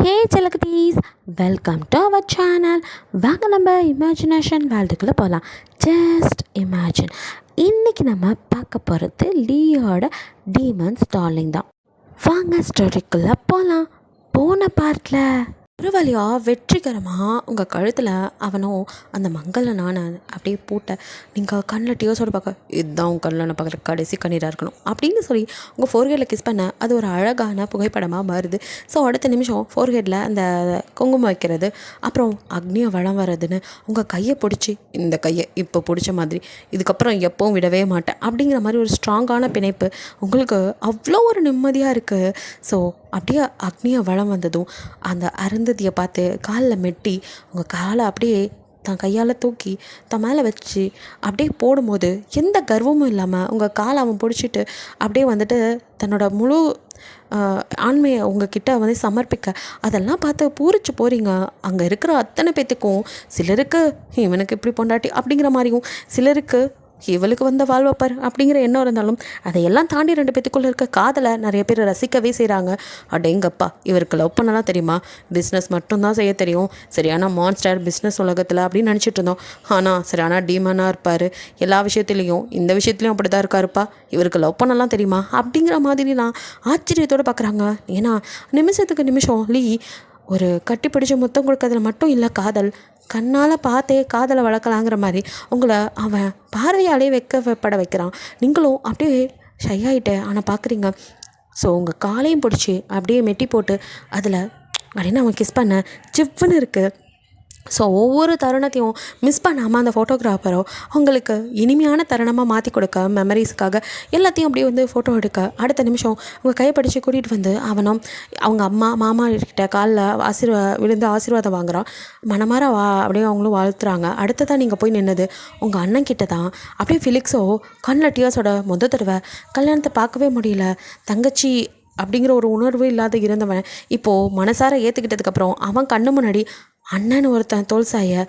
ஹே செலகுட்டீஸ், welcome to our channel. வாங்க நம்ம இமேஜினேஷன் வேர்ல்டுக்குள்ளே போகலாம். Just imagine. இன்றைக்கி நம்ம பார்க்க போகிறது லீயோட டீமன்ஸ் டார்லிங் தான். வாங்க ஸ்டோரிக்குள்ளே போகலாம். போன பார்ட்டில் ஒரு வழியாக வெற்றிகரமாக உங்கள் கழுத்தில் அவனும் அந்த மங்களனான அப்படியே போட்ட நீங்கள் கண்ணில் டியோஸோடு பார்க்க இதுதான் உங்கள் கண்ணில் பார்க்குற கடைசி கண்ணீராக இருக்கணும் அப்படின்னு சொல்லி உங்கள் ஃபோர்ஹெட்டில் கிஸ் பண்ண அது ஒரு அழகான புகைப்படமாக மாறுது. ஸோ அடுத்த நிமிஷம் ஃபோர்ஹெட்டில் அந்த குங்குமம் வைக்கிறது, அப்புறம் அக்னியை வளம் வர்றதுன்னு உங்கள் கையை பிடிச்சி இந்த கையை இப்போ பிடிச்ச மாதிரி இதுக்கப்புறம் எப்பவும் விடவே மாட்டேன் அப்படிங்கிற மாதிரி ஒரு ஸ்ட்ராங்கான பிணைப்பு உங்களுக்கு அவ்வளோ ஒரு நிம்மதியாக இருக்குது. ஸோ அப்படியே அக்னியை வளம் வந்ததும் அந்த அருந்ததியை பார்த்து காலில் மெட்டி உங்கள் காலை அப்படியே தன் கையால் தூக்கி தன் மேலே வச்சு அப்படியே போடும்போது எந்த கர்வமும் இல்லாமல் உங்கள் காலை அவன் பிடிச்சிட்டு அப்படியே வந்துட்டு தன்னோட முழு ஆண்மையை உங்ககிட்ட வந்து சமர்ப்பிக்க அதெல்லாம் பார்த்து பூரிச்சு போகிறீங்க. அங்கே இருக்கிற அத்தனை பேத்துக்கும் சிலருக்கு இவனுக்கு இப்படி பொண்டாட்டி அப்படிங்கிற மாதிரியும், சிலருக்கு இவளுக்கு வந்த வாழ்வப்பார் அப்படிங்கிற எண்ணம் இருந்தாலும் அதையெல்லாம் தாண்டி ரெண்டு பேத்துக்குள்ளே இருக்க காதலை நிறைய பேர் ரசிக்கவே செய்கிறாங்க. அடேங்கப்பா, இவருக்கு லவ் பண்ணலாம் தெரியுமா, பிஸ்னஸ் மட்டும்தான் செய்ய தெரியும், சரியான மான்ஸ்டர் பிஸ்னஸ் உலகத்தில் அப்படின்னு நினச்சிட்டு இருந்தோம். ஆனால் சரியான டீமனாக இருப்பார், எல்லா விஷயத்துலேயும் இந்த விஷயத்துலையும் அப்படி தான் இருக்காருப்பா, இவருக்கு லவ் பண்ணலாம் தெரியுமா அப்படிங்கிற மாதிரிலாம் ஆச்சரியத்தோடு பார்க்குறாங்க. ஏன்னா நிமிஷத்துக்கு நிமிஷம் லீ ஒரு கட்டி பிடிச்ச முத்தம் கொடுக்கறதுல மட்டும் இல்லை, காதல் கண்ணால் பார்த்தே காதலை வளர்க்கலாங்கிற மாதிரி உங்களை அவன் பார்வையாலே வைக்கப்பட வைக்கிறான். நீங்களும் அப்படியே ஷை ஆகிட்ட ஆனால் பார்க்குறீங்க. ஸோ உங்கள் காலையும் பிடிச்சி அப்படியே மெட்டி போட்டு அதில் அப்படின்னு அவன் கிஸ் பண்ண சிப்புன்னு இருக்குது. ஸோ ஒவ்வொரு தருணத்தையும் மிஸ் பண்ணாமல் அந்த ஃபோட்டோகிராஃபரோ அவங்களுக்கு இனிமையான தருணமாக மாற்றி கொடுக்க, மெமரிஸ்க்காக எல்லாத்தையும் அப்படியே வந்து ஃபோட்டோ எடுக்க, அடுத்த நிமிஷம் உங்கள் கையை படித்து கூட்டிகிட்டு வந்து அவனும் அவங்க அம்மா மாமா கிட்ட காலில் விழுந்து ஆசீர்வாதம் வாங்குகிறான். மனமார அப்படியே அவங்களும் வாழ்த்துறாங்க. அடுத்ததான் நீங்கள் போய் நின்னது உங்கள் அண்ணன் கிட்ட தான். அப்படியே ஃபிலிக்ஸோ கண்ணில் டியர்ஸோட தடவை கல்யாணத்தை பார்க்கவே முடியல, தங்கச்சி அப்படிங்கிற ஒரு உணர்வு இல்லாத இருந்தவன் இப்போது மனசார ஏற்றுக்கிட்டதுக்கப்புறம் அவன் கண்ணு முன்னாடி அண்ணன் ஒருத்தன் தோல் சாய,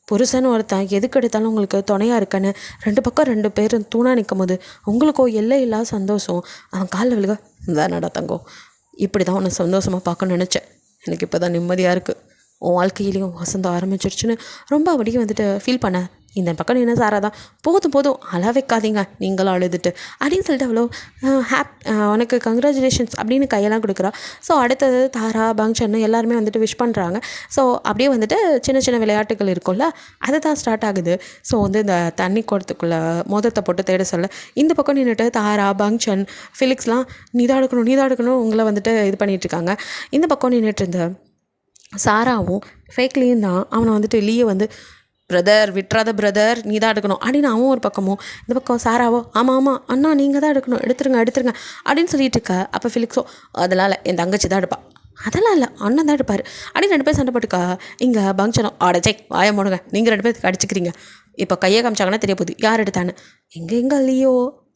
புருஷன் ஒருத்தன் எதுக்கு எடுத்தாலும் உங்களுக்கு துணையாக இருக்கன்னு ரெண்டு பக்கம் ரெண்டு பேரும் தூணாக நிற்கும் போது உங்களுக்கோ எல்லை இல்லாத சந்தோஷம். அவன் காலில் விழுக வேணாடா தங்கம், இப்படி தான் உன்னை சந்தோஷமாக பார்க்கணும்னு நினச்சேன், எனக்கு இப்போ தான் நிம்மதியாக இருக்குது, உன் வாழ்க்கையிலையும் வசந்தம் ஆரம்பிச்சிருச்சுன்னு ரொம்ப அப்படியே வந்துட்டு ஃபீல் பண்ண. இந்த பக்கம் என்ன சாரா தான் போதும் அழ வைக்காதீங்க நீங்களும் அழுதுட்டு அப்படின்னு சொல்லிட்டு அவ்வளோ உனக்கு கங்க்ராச்சுலேஷன்ஸ் அப்படின்னு கையெல்லாம் கொடுக்குறா. ஸோ அடுத்தது தாரா பங்க்ஷன் எல்லாருமே வந்துட்டு விஷ் பண்ணுறாங்க. ஸோ அப்படியே வந்துட்டு சின்ன சின்ன விளையாட்டுகள் இருக்கும்ல, அது தான் ஸ்டார்ட் ஆகுது. ஸோ வந்து இந்த தண்ணி குடத்துக்குள்ளே மோதத்தை போட்டு தேட சொல்ல இந்த பக்கம் நின்றுட்டு தாரா பங்க்ஷன் ஃபிலிக்ஸ்லாம் நீதான் எடுக்கணும் உங்களை வந்துட்டு இது பண்ணிகிட்ருக்காங்க. இந்த பக்கம் நின்றுட்டு இருந்த சாராவும் ஃபேக்லேயும் தான் அவனை வந்துட்டு லீயை வந்து பிரதர் விட்டுறாத பிரதர் நீ தான் எடுக்கணும் அப்படின்னு அவன் ஒரு பக்கமும், இந்த பக்கம் சாராவோ ஆமாம் அண்ணா நீங்கள் தான் எடுக்கணும், எடுத்துருங்க அப்படின்னு சொல்லிட்டு இருக்க. அப்போ ஃபிலிக்ஸோ அதெல்லாம் என் தங்கச்சி தான் எடுப்பா, அதெல்லாம் இல்லை அண்ணன் தான் எடுப்பார் அப்படின்னு ரெண்டு பேர் சண்டை போட்டுக்கா. இங்கே பங்க்ஷனோ அடைச்சே வாய போடுங்க, நீங்கள் ரெண்டு பேருக்கு அடிச்சுக்கிறீங்க, இப்போ கையை காமிச்சாங்கன்னா தெரிய போகுது யார் எடுத்தான்னு. எங்கே இல்லையோ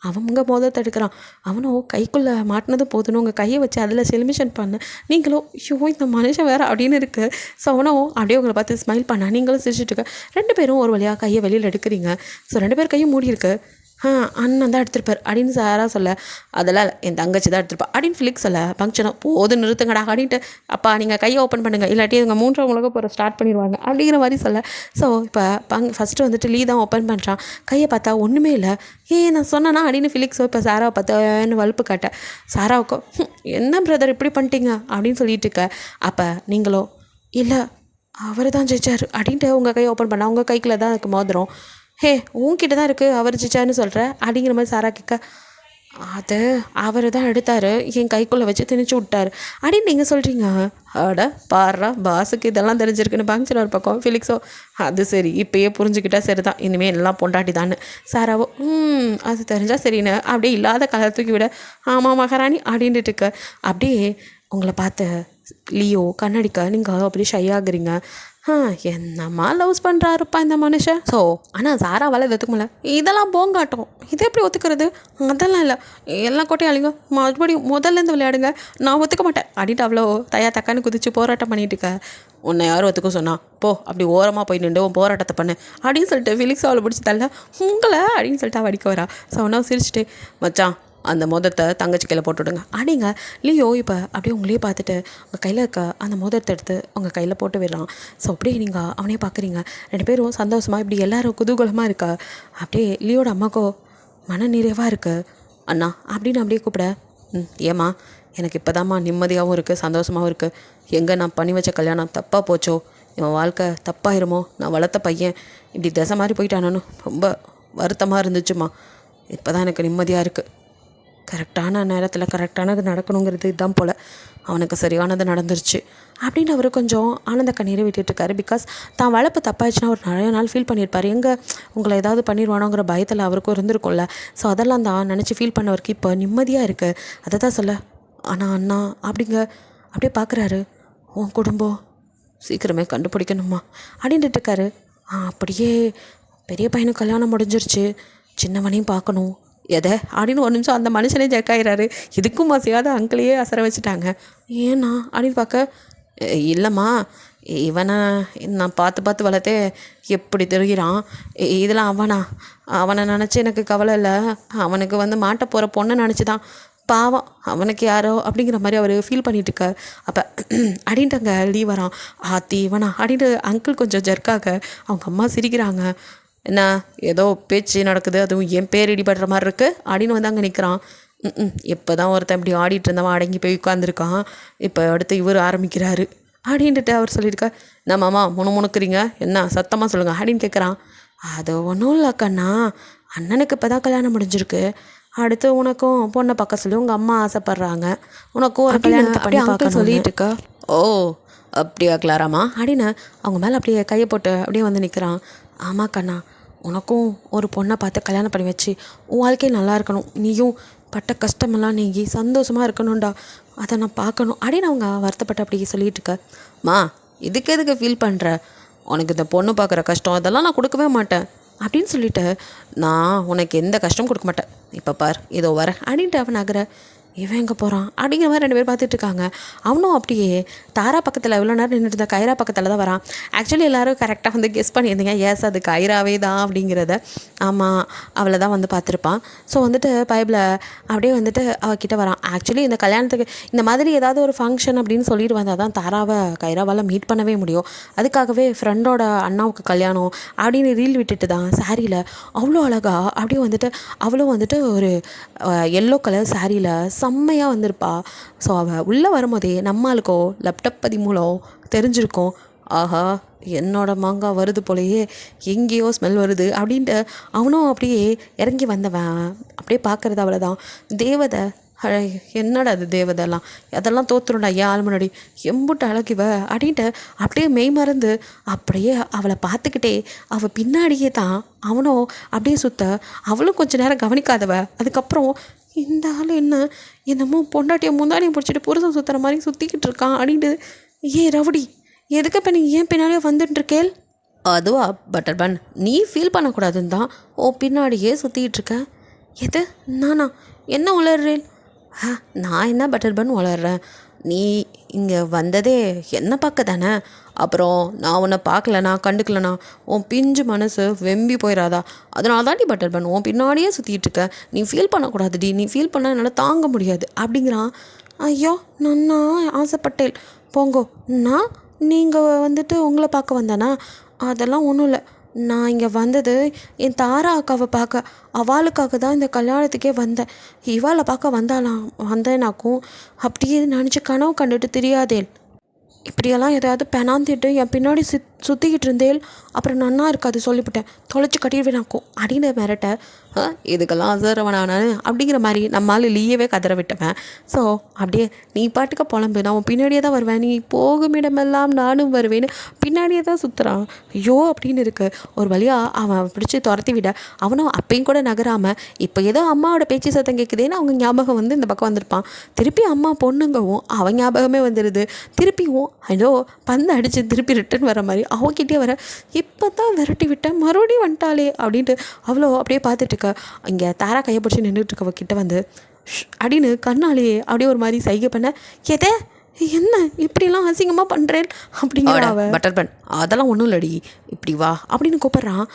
அவங்க மோதத்தை எடுக்கிறான், அவனும் கைக்குள்ளே மாட்டினது போதுன்னு உங்கள் கையை வச்சு அதில் செலிமிஷன் பண்ண, நீங்களும் ஐயோ இந்த மனுஷன் வேறு அப்படின்னு இருக்குது. ஸோ அவனும் அப்படியே உங்களை பார்த்து ஸ்மைல் பண்ண, நீங்களும் சிரிச்சுட்டு இருக்க. ரெண்டு பேரும் ஒரு வழியாக கையை வெளியில் எடுக்கிறீங்க. ஸோ ரெண்டு பேர் கையும் மூடி இருக்கு. அண்ணன் தான் எடுத்துருப்பார் அப்படின்னு சாரா சொல்ல, அதெல்லாம் என் தங்கச்சி தான் எடுத்துருப்பா அப்படின்னு ஃபிலிக்ஸ் சொல்ல, ஃபங்க்ஷனும் போதும் நிறுத்துங்கடா அப்படின்ட்டு அப்பா நீங்கள் கையை ஓப்பன் பண்ணுங்கள் இல்லாட்டி இவங்க மூன்றாம் உலக போகிற ஸ்டார்ட் பண்ணிடுவாங்க அப்படிங்கிற மாதிரி சொல்ல. ஸோ இப்போ ஃபஸ்ட்டு வந்துட்டு லீ தான் ஓப்பன் பண்ணுறான். கையை பார்த்தா ஒன்றுமே இல்லை. நான் சொன்னேன்னா அப்படின்னு ஃபிலிக்ஸோ இப்போ சாராவை பார்த்தேன்னு வலுப்பு காட்ட, சாராவுக்கோ என்ன பிரதர் இப்படி பண்ணிட்டீங்க அப்படின்னு சொல்லிட்டு இருக்க. அப்போ நீங்களோ இல்லை அவர் தான் ஜெயிச்சார் அப்படின்ட்டு உங்கள் கையை ஓப்பன் பண்ணால் உங்கள் கைக்குள்ளே தான் இருக்குது மோதிரம். உன்கிட்ட தான் இருக்குது அவர் ஜெயிச்சார்னு சொல்கிற அப்படிங்கிற மாதிரி சாரா கேட்க, அது அவர் தான் எடுத்தார் என் கைக்குள்ளே வச்சு திணிச்சு விட்டார் அப்படின்னு நீங்கள் சொல்கிறீங்க. அட பாடுறா பாஸுக்கு இதெல்லாம் தெரிஞ்சிருக்குன்னு பங்க்ஷன் ஒரு பக்கம். ஃபிலிக்ஸோ அது சரி இப்போயே புரிஞ்சுக்கிட்டா சரி தான், இனிமேல் எல்லாம் பொண்டாட்டி தான்னு. சாராவோ அது தெரிஞ்சால் சரின்னு அப்படியே இல்லாத கலரை தூக்கி விட, ஆமாம் மகாராணி அப்படின்ட்டு இருக்க. அப்படியே உங்களை பார்த்து லியோ கண்ணடிக்க நீங்கள் அப்படியே ஷை ஆகுறீங்க. என்னம்மா லவ்ஸ் பண்ணுறாருப்பா இந்த மனுஷன். ஸோ ஆனால் சாராவால் இது ஒத்துக்கல, இதெல்லாம் போங்காட்டும், இதை எப்படி ஒத்துக்கிறது, அதெல்லாம் இல்லை எல்லாம் கோட்டையும் அழிங்க மறுபடியும் முதல்லேருந்து விளையாடுங்க, நான் ஒத்துக்க மாட்டேன் அப்படின்ட்டு அவ்வளோ தக்கான்னு குதிச்சு போராட்டம் பண்ணிட்டு இருக்க. உன்னை யாரும் ஒத்துக்க சொன்னா போ அப்படி ஓரமாக போய் நின்று உன் போராட்டத்தை பண்ணு அப்படின்னு சொல்லிட்டு ஃபிலிக்ஸ் அவளை பிடிச்சி தள்ள உங்களை அப்படின்னு சொல்லிட்டு அவள் அடிக்க வரா. ஸோ அவனா சிரிச்சுட்டு மச்சான் அந்த மோதிரத்தை தங்கச்சி கையில் போட்டுவிடுங்க அப்படிங்க. லியோ இப்போ அப்படியே உங்களையே பார்த்துட்டு உங்கள் கையில் இருக்க அந்த மோதிரத்தை எடுத்து உங்கள் கையில் போட்டு விடுறான். ஸோ அப்படியே நீங்கள் அவனே பார்க்குறீங்க. 2 பேரும் சந்தோஷமாக இப்படி எல்லோரும் குதூகலமாக இருக்கா. அப்படியே லியோட அம்மாக்கோ மன நிறைவாக இருக்குது. அண்ணா அப்படின்னு அப்படியே கூப்பிட, ஏம்மா எனக்கு இப்போ தாம்மா நிம்மதியாகவும் இருக்குது, சந்தோஷமாகவும் இருக்குது. எங்கே நான் பண்ணி வச்ச கல்யாணம் தப்பாக போச்சோ, இவன் வாழ்க்கை தப்பாயிருமோ, நான் வளர்த்த பையன் இப்படி திசை மாதிரி போயிட்டானு ரொம்ப வருத்தமாக இருந்துச்சுமா. இப்போ தான் எனக்கு நிம்மதியாக இருக்குது. கரெக்டான நேரத்தில் கரெக்டானது நடக்கணுங்கிறது இதுதான் போல். அவனுக்கு சரியானது நடந்துருச்சு அப்படின்னு அவர் கொஞ்சம் ஆனந்த கண்ணீரை விட்டுட்டுருக்காரு. பிகாஸ் தான் வளர்ப்பு தப்பாயிடுச்சுன்னா ஒரு நிறைய நாள் ஃபீல் பண்ணியிருப்பார். எங்கே உங்களை ஏதாவது பண்ணிடுவானோங்கிற பயத்தில் அவருக்கும் இருந்திருக்கும்ல. ஸோ அதெல்லாம் தான் நினச்சி ஃபீல் பண்ணவருக்கு இப்போ நிம்மதியாக இருக்குது. அதை தான் சொல்ல, ஆனால் அண்ணா அப்படிங்க அப்படியே பார்க்குறாரு. உன் குடும்பம் சீக்கிரமே கண்டுபிடிக்கணுமா அப்படின்ட்டு இருக்காரு. அப்படியே பெரிய பையனுக்கு கல்யாணம் முடிஞ்சிருச்சு, சின்னவனையும் பார்க்கணும். எதை அப்படின்னு ஒரு நிமிஷம் அந்த மனுஷனே ஜெக்காயிறாரு. இதுக்கும் மசியாத அங்கிளையே அசர வச்சுட்டாங்க. ஏன்னா அப்படின்னு பார்க்க, இல்லைம்மா இவனை நான் பார்த்து வளர்த்தே எப்படி தெரிகிறான், இதெல்லாம் அவனை நினச்சி எனக்கு கவலை இல்லை. அவனுக்கு மாட்ட போகிற பொண்ணை நினச்சி தான், பாவம் அவனுக்கு யாரோ அப்படிங்கிற மாதிரி அவர் ஃபீல் பண்ணிட்டுருக்க. அப்போ அப்படின்ட்டுங்க லீவ் வரான். ஆத்தி இவனா அப்படின்ட்டு அங்கிள் கொஞ்சம் ஜர்க்காக அவங்க அம்மா சிரிக்கிறாங்க. என்ன ஏதோ பேச்சு நடக்குது, அதுவும் என் பேர் இடிபடுற மாதிரி இருக்குது அப்படின்னு அங்கே நிற்கிறான். இப்போ தான் ஒருத்தன் இப்படி ஆடிட்டு இருந்தவன் அடங்கி போய் உட்காந்துருக்கான். இப்போ அடுத்து இவர் ஆரம்பிக்கிறாரு அப்படின்ட்டு அவர் சொல்லியிருக்கா. என்ன மாமா முணுமுணுக்குறீங்க, என்ன சத்தமாக சொல்லுங்கள் அப்படின்னு கேட்குறான். அது ஒன்றும் இல்லை கண்ணா, அண்ணனுக்கு இப்போ தான் கல்யாணம் முடிஞ்சிருக்கு. அடுத்து உனக்கும் பொண்ணை பார்க்க சொல்லி உங்கள் அம்மா ஆசைப்பட்றாங்க. உனக்கும் ஒரு கல்யாணத்தை பண்ணி பார்க்க சொல்லிட்டு இருக்கா. ஓ அப்படியா கிளாராமா அப்படின்னு அவங்க மேலே அப்படியே கையை போட்டு அப்படியே நிற்கிறான். ஆமாம் கண்ணா, உனக்கும் ஒரு பொண்ணை பார்த்து கல்யாணம் பண்ணி வச்சு உன் வாழ்க்கையை நல்லா இருக்கணும், நீயும் பட்ட கஷ்டமெல்லாம் நீங்கி சந்தோஷமாக இருக்கணும்டா, அதை நான் பார்க்கணும் அப்படின்னு அவங்க வருத்தப்பட்டு அப்படி சொல்லிகிட்டு இருக்க. மா இதுக்கு எதுக்கு ஃபீல் பண்ணுற, உனக்கு இந்த பொண்ணு பார்க்குற கஷ்டம் அதெல்லாம் நான் கொடுக்கவே மாட்டேன் அப்படின்னு சொல்லிவிட்டு, நான் உனக்கு எந்த கஷ்டமும் கொடுக்க மாட்டேன், இப்போ பார் இதோ வரேன் அப்படின்ட்டு அவன் ஆகிற. இவன் எங்கே போகிறான் அப்படிங்கிற மாதிரி 2 பேர் பார்த்துட்ருக்காங்க. அவனும் அப்படியே தாரா பக்கத்தில் எவ்வளோ நேரம் நின்றுட்டு இருந்த கைரா பக்கத்தில் தான் வரான். ஆக்சுவலி எல்லோரும் கரெக்டாக கெஸ் பண்ணியிருந்தீங்க. எஸ் அது கைராவே தான் அப்படிங்கிறத. ஆமாம் அவளை தான் பார்த்துருப்பான். ஸோ பைபிளை அப்படியே அவகிட்ட வரான். ஆக்சுவலி இந்த கல்யாணத்துக்கு இந்த மாதிரி ஏதாவது ஒரு ஃபங்க்ஷன் அப்படின்னு சொல்லிட்டு வந்தால் தான் தாராவை கைராவால் மீட் பண்ணவே முடியும். அதுக்காகவே ஃப்ரெண்டோட அண்ணாவுக்கு கல்யாணம் அப்படின்னு ரீல் விட்டுட்டு தான் சாரியில் அவ்வளோ அழகாக அப்படியே அவளும் ஒரு எல்லோ கலர் சாரியில் செம்மையாக வந்திருப்பா. ஸோ அவள் உள்ளே வரும்போதே நம்மளுக்கோ லேப்டாப் மூலம் தெரிஞ்சிருக்கோம். ஆஹா என்னோட மாங்காய் வருது போலையே, எங்கேயோ ஸ்மெல் வருது அப்படின்ட்டு அவனும் அப்படியே இறங்கி வந்தவன் அப்படியே பார்க்குறது அவளை தான். தேவதை என்னடா அது தேவதைலாம், அதெல்லாம் தோற்றுருண்டா ஏன் ஆள் முன்னாடி, எம்புட்டு அழகிவ அப்படின்ட்டு அப்படியே மெய் மறந்து அப்படியே அவளை பார்த்துக்கிட்டே அவள் பின்னாடியே தான் அவனும் அப்படியே சுத்த. அவளும் கொஞ்சம் நேரம் கவனிக்காதவ. அதுக்கப்புறம் இந்த ஆள் என்னமோ பொண்டாட்டியை முந்தாடியை பிடிச்சிட்டு புருஷன் சுற்றுற மாதிரி சுற்றிக்கிட்டு இருக்கான் அப்படின்ட்டு, ரவுடி எதுக்கு இப்போ நீ ஏன் பின்னாடியே வந்துட்டுருக்கேள். அதுவா பட்டர் பன், நீ ஃபீல் பண்ணக்கூடாதுன்னு தான் ஓ பின்னாடியே சுற்றிக்கிட்டு இருக்கேன். எது நானா, என்ன உளறேன்? நான் என்ன பட்டர் பன் உளறேன், நீ இங்கே வந்ததே என்ன பார்க்க தானே. அப்புறம் நான் உன்னை பார்க்கலனா கண்டுக்கலனா உன் பிஞ்சு மனசு வெம்பி போயிடாதா, அதனால தான் டி பட்டர் பன் உன் பின்னாடியே சுற்றிட்டு இருக்க. நீ ஃபீல் பண்ணக்கூடாதுடி, நீ ஃபீல் பண்ண என்னால் தாங்க முடியாது அப்படிங்கிறான். ஐயோ நான் ஆசைப்பட்டேன் போங்கோ, நான் நீங்கள் உங்களை பார்க்க வந்தேனா, அதெல்லாம் ஒன்றும் இல்லை. நான் இங்கே வந்தது என் தாரா அக்காவை பார்க்க, அவளுக்காக தான் இந்த கல்யாணத்துக்கே வந்தேன். இவாளை பார்க்க வந்தேனாக்கும் அப்படியே நினச்சி கனவு கண்டுட்டு தெரியாதேல். இப்படியெல்லாம் ஏதாவது பெனாந்திட்டு என் பின்னாடி சுற்றிக்கிட்டு இருந்தேல், அப்புறம் நன்னா இருக்காது சொல்லிவிட்டேன், தொலைச்சி கட்டிடுவேனாக்கும் அப்படின்னு மிரட்ட. இதுக்கெல்லாம் அசரவனானு அப்படிங்கிற மாதிரி நம்மளால் லீயவே கதற விட்டவன். ஸோ அப்படியே நீ பாட்டுக்க புலம்பு, நான் உன் பின்னாடியே தான் வருவேன், நீ போகும் இடமெல்லாம் நானும் வருவேன்னு பின்னாடியே தான் சுற்றுறான். ஐயோ அப்படின்னு இருக்குது. ஒரு வழியாக அவன் பிடிச்சி துரத்தி விட அவனும் அப்பையும் கூட நகராமல் இப்போ ஏதோ அம்மாவோட பேச்சு சத்தம் கேட்குதேன்னு அவங்க ஞாபகம் இந்த பக்கம் வந்திருப்பான். திருப்பி அம்மா பொண்ணுங்கவும் அவன் ஞாபகமே வந்துடுது. திருப்பியும் ஏதோ பந்து அடித்து திருப்பி ரிட்டன் வர மாதிரி அவகிட்டே வர, இப்போ தான் விரட்டி விட்டேன் மறுபடியும் வந்துட்டாளே அப்படின்ட்டு அவ்வளோ அப்படியே பார்த்துட்ருக்க. இங்கே தாரா கையை பிடிச்சி நின்றுட்டுருக்கவ கிட்ட அப்படின்னு கண்ணாலேயே அப்படியே ஒரு மாதிரி சைகை பண்ண, எதே என்ன இப்படிலாம் அசிங்கமாக பண்ணுறேன் அப்படிங்கிற பட்டர் பன், அதெல்லாம் ஒன்றும் இல்லடி இப்படி வா அப்படின்னு கூப்பிட்றான்.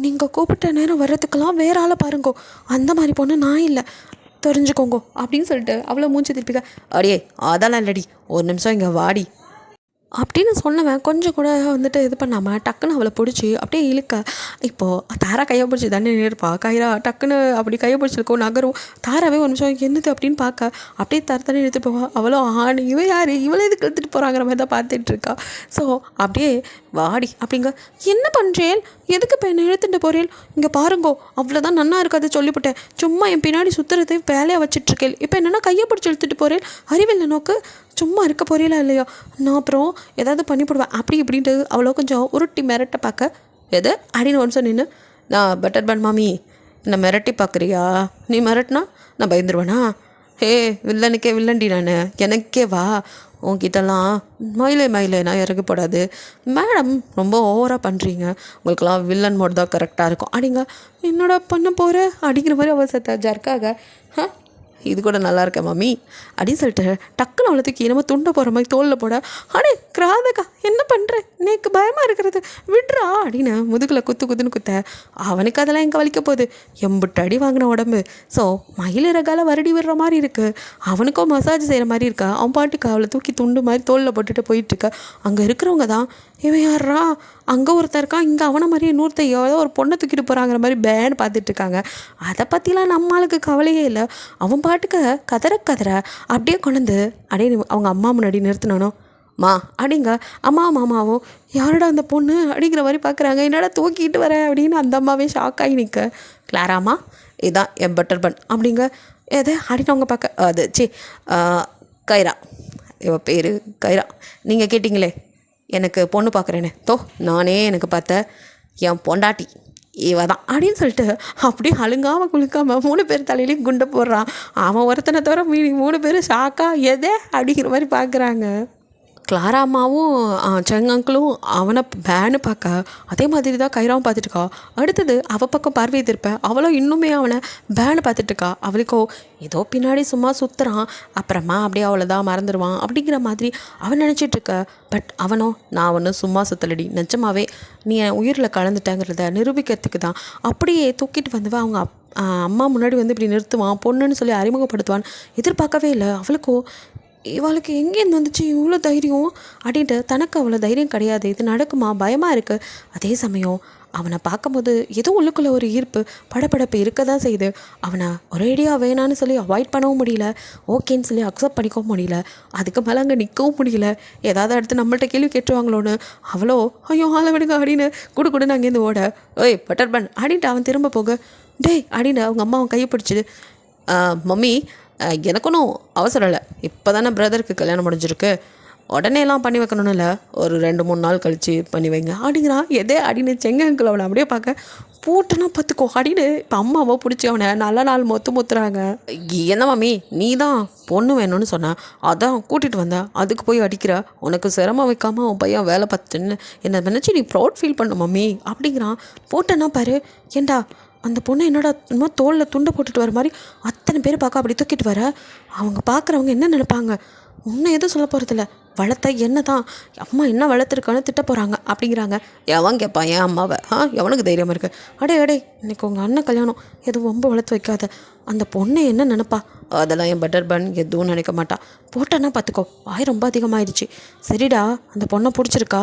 நீங்கள் கூப்பிட்ட நேரம் வர்றதுக்கெல்லாம் வேற ஆளை பாருங்கோ, அந்த மாதிரி பொண்ணு நான் இல்லை. தெரிஞ்சுக்கோங்க அப்படின்னு சொல்லிட்டு அவ்வளோ மூஞ்சி திருப்பிக்க, அடியே அதெல்லாம் இல்லடி, ஒரு நிமிஷம் இங்கே வாடி அப்படின்னு சொன்னவன் கொஞ்சம் கூட வந்துட்டு இது பண்ணாமல் டக்குன்னு அவளை பிடிச்சி அப்படியே இழுக்க. இப்போது தாரா கையை பிடிச்சி தானே இருப்பா, கைரா டக்குன்னு அப்படி கையை பிடிச்சிருக்கோம் நகரும். தாராவே ஒரு நிமிஷம் என்னது அப்படின்னு பார்க்க அப்படியே தரத்தானே எடுத்துகிட்டு போவா. அவளோ இவன் யார், இவளே இதுக்கு எடுத்துகிட்டு போகிறாங்கிற மாதிரி தான் பார்த்துட்டு இருக்கா. ஸோ அப்படியே வாடி அப்படிங்க, என்ன பண்ணுறேன், எதுக்கு இப்போ என்னை எடுத்துகிட்டு போகிறேன், இங்கே பாருங்கோ அவ்வளோதான் நன்னா இருக்காது சொல்லிவிட்டேன், சும்மா என் பின்னாடி சுற்றுறது வேலையை வச்சிட்ருக்கேன், இப்போ என்னென்னா கையை பிடிச்சி எடுத்துகிட்டு போகிறேன், அறிவில்லை நோக்கு, சும்மா இருக்க போறீங்களா இல்லையா, நான் அப்புறம் ஏதாவது பண்ணிவிடுவேன் அப்படி இப்படின்ட்டு அவ்வளோ கொஞ்சம் உருட்டி மிரட்ட பார்க்க. எது அப்படின்னு ஒன்று சொன்னீன்னு, நான் பட்டர் பன் மாமி என்னை மிரட்டி பார்க்குறியா, நீ மிரட்டினா நான் பயந்துருவேனா, ஹே வில்லனுக்கே வில்லண்டி நான், எனக்கே வா, உங்ககிட்டலாம் மயிலே நான் இறங்கி போடாது மேடம், ரொம்ப ஓவராக பண்ணுறீங்க, உங்களுக்கெல்லாம் வில்லன் மோட் தான் கரெக்டாக இருக்கும் அப்படிங்க. என்னோட பண்ண போகிற அப்படிங்கிற மாதிரி அவசரத்தை ஜர்க்காக இது கூட நல்லா இருக்கேன் மாமி அப்படின்னு சொல்லிட்டு டக்குன்னு அவளை தூக்கி நம்ம துண்டை போகிற மாதிரி தோளில் போட, அடே கிராதக்கா என்ன பண்ணுற, எனக்கு பயமாக இருக்கிறது விட்றா அப்படின்னு முதுகில் குத்துன்னு குத்த. அவனுக்கு அதெல்லாம் எங்கே வலிக்க போகுது, எம்பிட்டு அடி வாங்கின உடம்பு. ஸோ மயில் இறகால வருடி விடுற மாதிரி இருக்குது, அவனுக்கும் மசாஜ் செய்கிற மாதிரி இருக்கா. அவன் பாட்டுக்கு அவளை தூக்கி துண்டு மாதிரி தோளில் போட்டுட்டு போயிட்டுருக்க. அங்கே இருக்கிறவங்க தான், இவன் யாரா, அங்கே ஒருத்தர் இருக்கான், இங்கே அவனை மாதிரியே இன்னொருத்தர் ஏதோ ஒரு பொண்ணை தூக்கிட்டு போகிறாங்கிற மாதிரி பேன்னு பார்த்துட்ருக்காங்க. அதை பற்றிலாம் நம்மளுக்கு கவலையே இல்லை. அவன் பாட்டுக்கு கதற அப்படியே கொண்டு அப்படியே அவங்க அம்மா முன்னாடி நிறுத்தினானோ, மா அப்படிங்க அம்மா மாமாவும் யாரோட அந்த பொண்ணு அப்படிங்கிற மாதிரி பார்க்குறாங்க. என்னடா தூக்கிட்டு வர அப்படின்னு அந்த அம்மாவே ஷாக் ஆகி நிற்க. கிளாராம்மா இதுதான் என் பட்டர் பன் அப்படிங்க. எது அப்படின்னு அவங்க பார்க்க, அது கைரா, இவ பேர் கைரா, நீங்கள் கேட்டிங்களே எனக்கு பொண்ணு பார்க்குறேன்னு, நானே எனக்கு பார்த்த என் பொண்டாட்டி இவ தான் அப்படின்னு சொல்லிட்டு அப்படியே அழுங்காமல் குலுக்காமல் 3 பேர் தலையிலையும் குண்டை போடுறான். அவன் ஒருத்தனை தவிர மீறி 3 பேர் ஷாக்காக எதே அப்படிங்கிற மாதிரி பார்க்குறாங்க. கிளாரா அம்மாவும் செங் அங்கிளும் அவனை பேனு பார்க்க, அதே மாதிரி தான் கைராவும் பார்த்துட்டுருக்கா. அடுத்தது அவள் பக்கம் பார்வையை திருப்ப, அவளும் இன்னுமே அவனை பேனு பார்த்துட்ருக்கா. அவளுக்கோ ஏதோ பின்னாடி சும்மா சுற்றுறான், அப்புறமா அப்படியே அவ்வளோதான் மறந்துடுவான் அப்படிங்கிற மாதிரி அவன் நினச்சிட்ருக்க. பட் அவனோ, நான் ஒன்று சும்மா சுற்றலடி, நிஜமாவே நீ என் உயிரில் கலந்துட்டேங்கிறத நிரூபிக்கிறதுக்கு தான் அப்படியே தூக்கிட்டு வந்துவா. அவங்க அம்மா முன்னாடி வந்து இப்படி நிறுத்துவான், பொண்ணுன்னு சொல்லி அறிமுகப்படுத்துவான். எதிர்பார்க்கவே இல்லை. அவளுக்கோ இவளுக்கு எங்கேருந்து வந்துச்சு இவ்வளோ தைரியம் அப்படின்ட்டு, தனக்கு அவ்வளோ தைரியம் கிடையாது, இது நடக்குமா பயமாக இருக்குது. அதே சமயம் அவனை பார்க்கும்போது ஏதோ உள்ளுக்குள்ளே ஒரு ஈர்ப்பு படப்படப்பு இருக்க தான் செய்யுது. அவனை ஒரேடியாக வேணான்னு சொல்லி அவாய்ட் பண்ணவும் முடியல, ஓகேன்னு சொல்லி அக்செப்ட் பண்ணிக்கவும் முடியல, அதுக்கு மேலே அங்கே நிற்கவும் முடியல. ஏதாவது அடுத்து நம்மள்ட்ட கேள்வி கேட்டுருவாங்களோன்னு அவ்வளோ ஐயோ ஆளை விடுங்க அப்படின்னு குடுன்னு அங்கேருந்து ஓட, ஓய் பட்டர் பன் அப்படின்ட்டு அவன் திரும்ப போக, டேய் அப்படின்னு அவங்க அம்மா அவன் கையை பிடிச்சிது. மம்மி எனக்கு ஒன்றும் அவசரம் இல்லை, இப்போ தானே பிரதருக்கு கல்யாணம் முடிஞ்சிருக்கு, உடனேலாம் பண்ணி வைக்கணும்னு இல்லை, ஒரு 2-3 நாள் கழித்து பண்ணி வைங்க அப்படிங்கிறான். எதே அப்படின்னு செங்கல் அவனை அப்படியே பார்க்க, போட்டுனா பார்த்துக்கோ அப்படின்னு இப்போ அம்மாவோ பிடிச்சி அவனை நல்ல நாள் மொத்துறாங்க. என்ன மாமி நீ தான் பொண்ணு வேணும்னு சொன்ன, அதான் கூட்டிகிட்டு வந்தேன், அதுக்கு போய் அடிக்கிற, உனக்கு சிரமம் வைக்காமல் உன் பையன் வேலை பார்த்துன்னு என்னை நினச்சி நீ ப்ரௌட் ஃபீல் பண்ண மம்மி அப்படிங்கிறான். போட்டேன்னா பாரு, ஏண்டா அந்த பொண்ணை என்னோட இன்னும் தோளில் துண்டை போட்டுட்டு வர மாதிரி அத்தனை பேர் பார்க்க அப்படி தூக்கிட்டு வர, அவங்க பார்க்குறவங்க என்ன நினைப்பாங்க, ஒன்றும் எதுவும் சொல்ல போகிறதில்ல, வளர்த்த என்ன தான் அம்மா என்ன வளர்த்துருக்கான்னு திட்ட போகிறாங்க அப்படிங்கிறாங்க. எவன் கேட்பான் என் அம்மாவை, எவனுக்கு தைரியமாக இருக்குது, அடே இன்னைக்கு உங்கள் அண்ணன் கல்யாணம், எதுவும் ரொம்ப வளர்த்து வைக்காத, அந்த பொண்ணை என்ன நினைப்பா, அதெல்லாம் என் பட்டர் பன் எதுவும் நினைக்க மாட்டா, போட்டேன்னா பார்த்துக்கோ, வாய் ரொம்ப அதிகமாகிடுச்சு, சரிடா அந்த பொண்ணை பிடிச்சிருக்கா,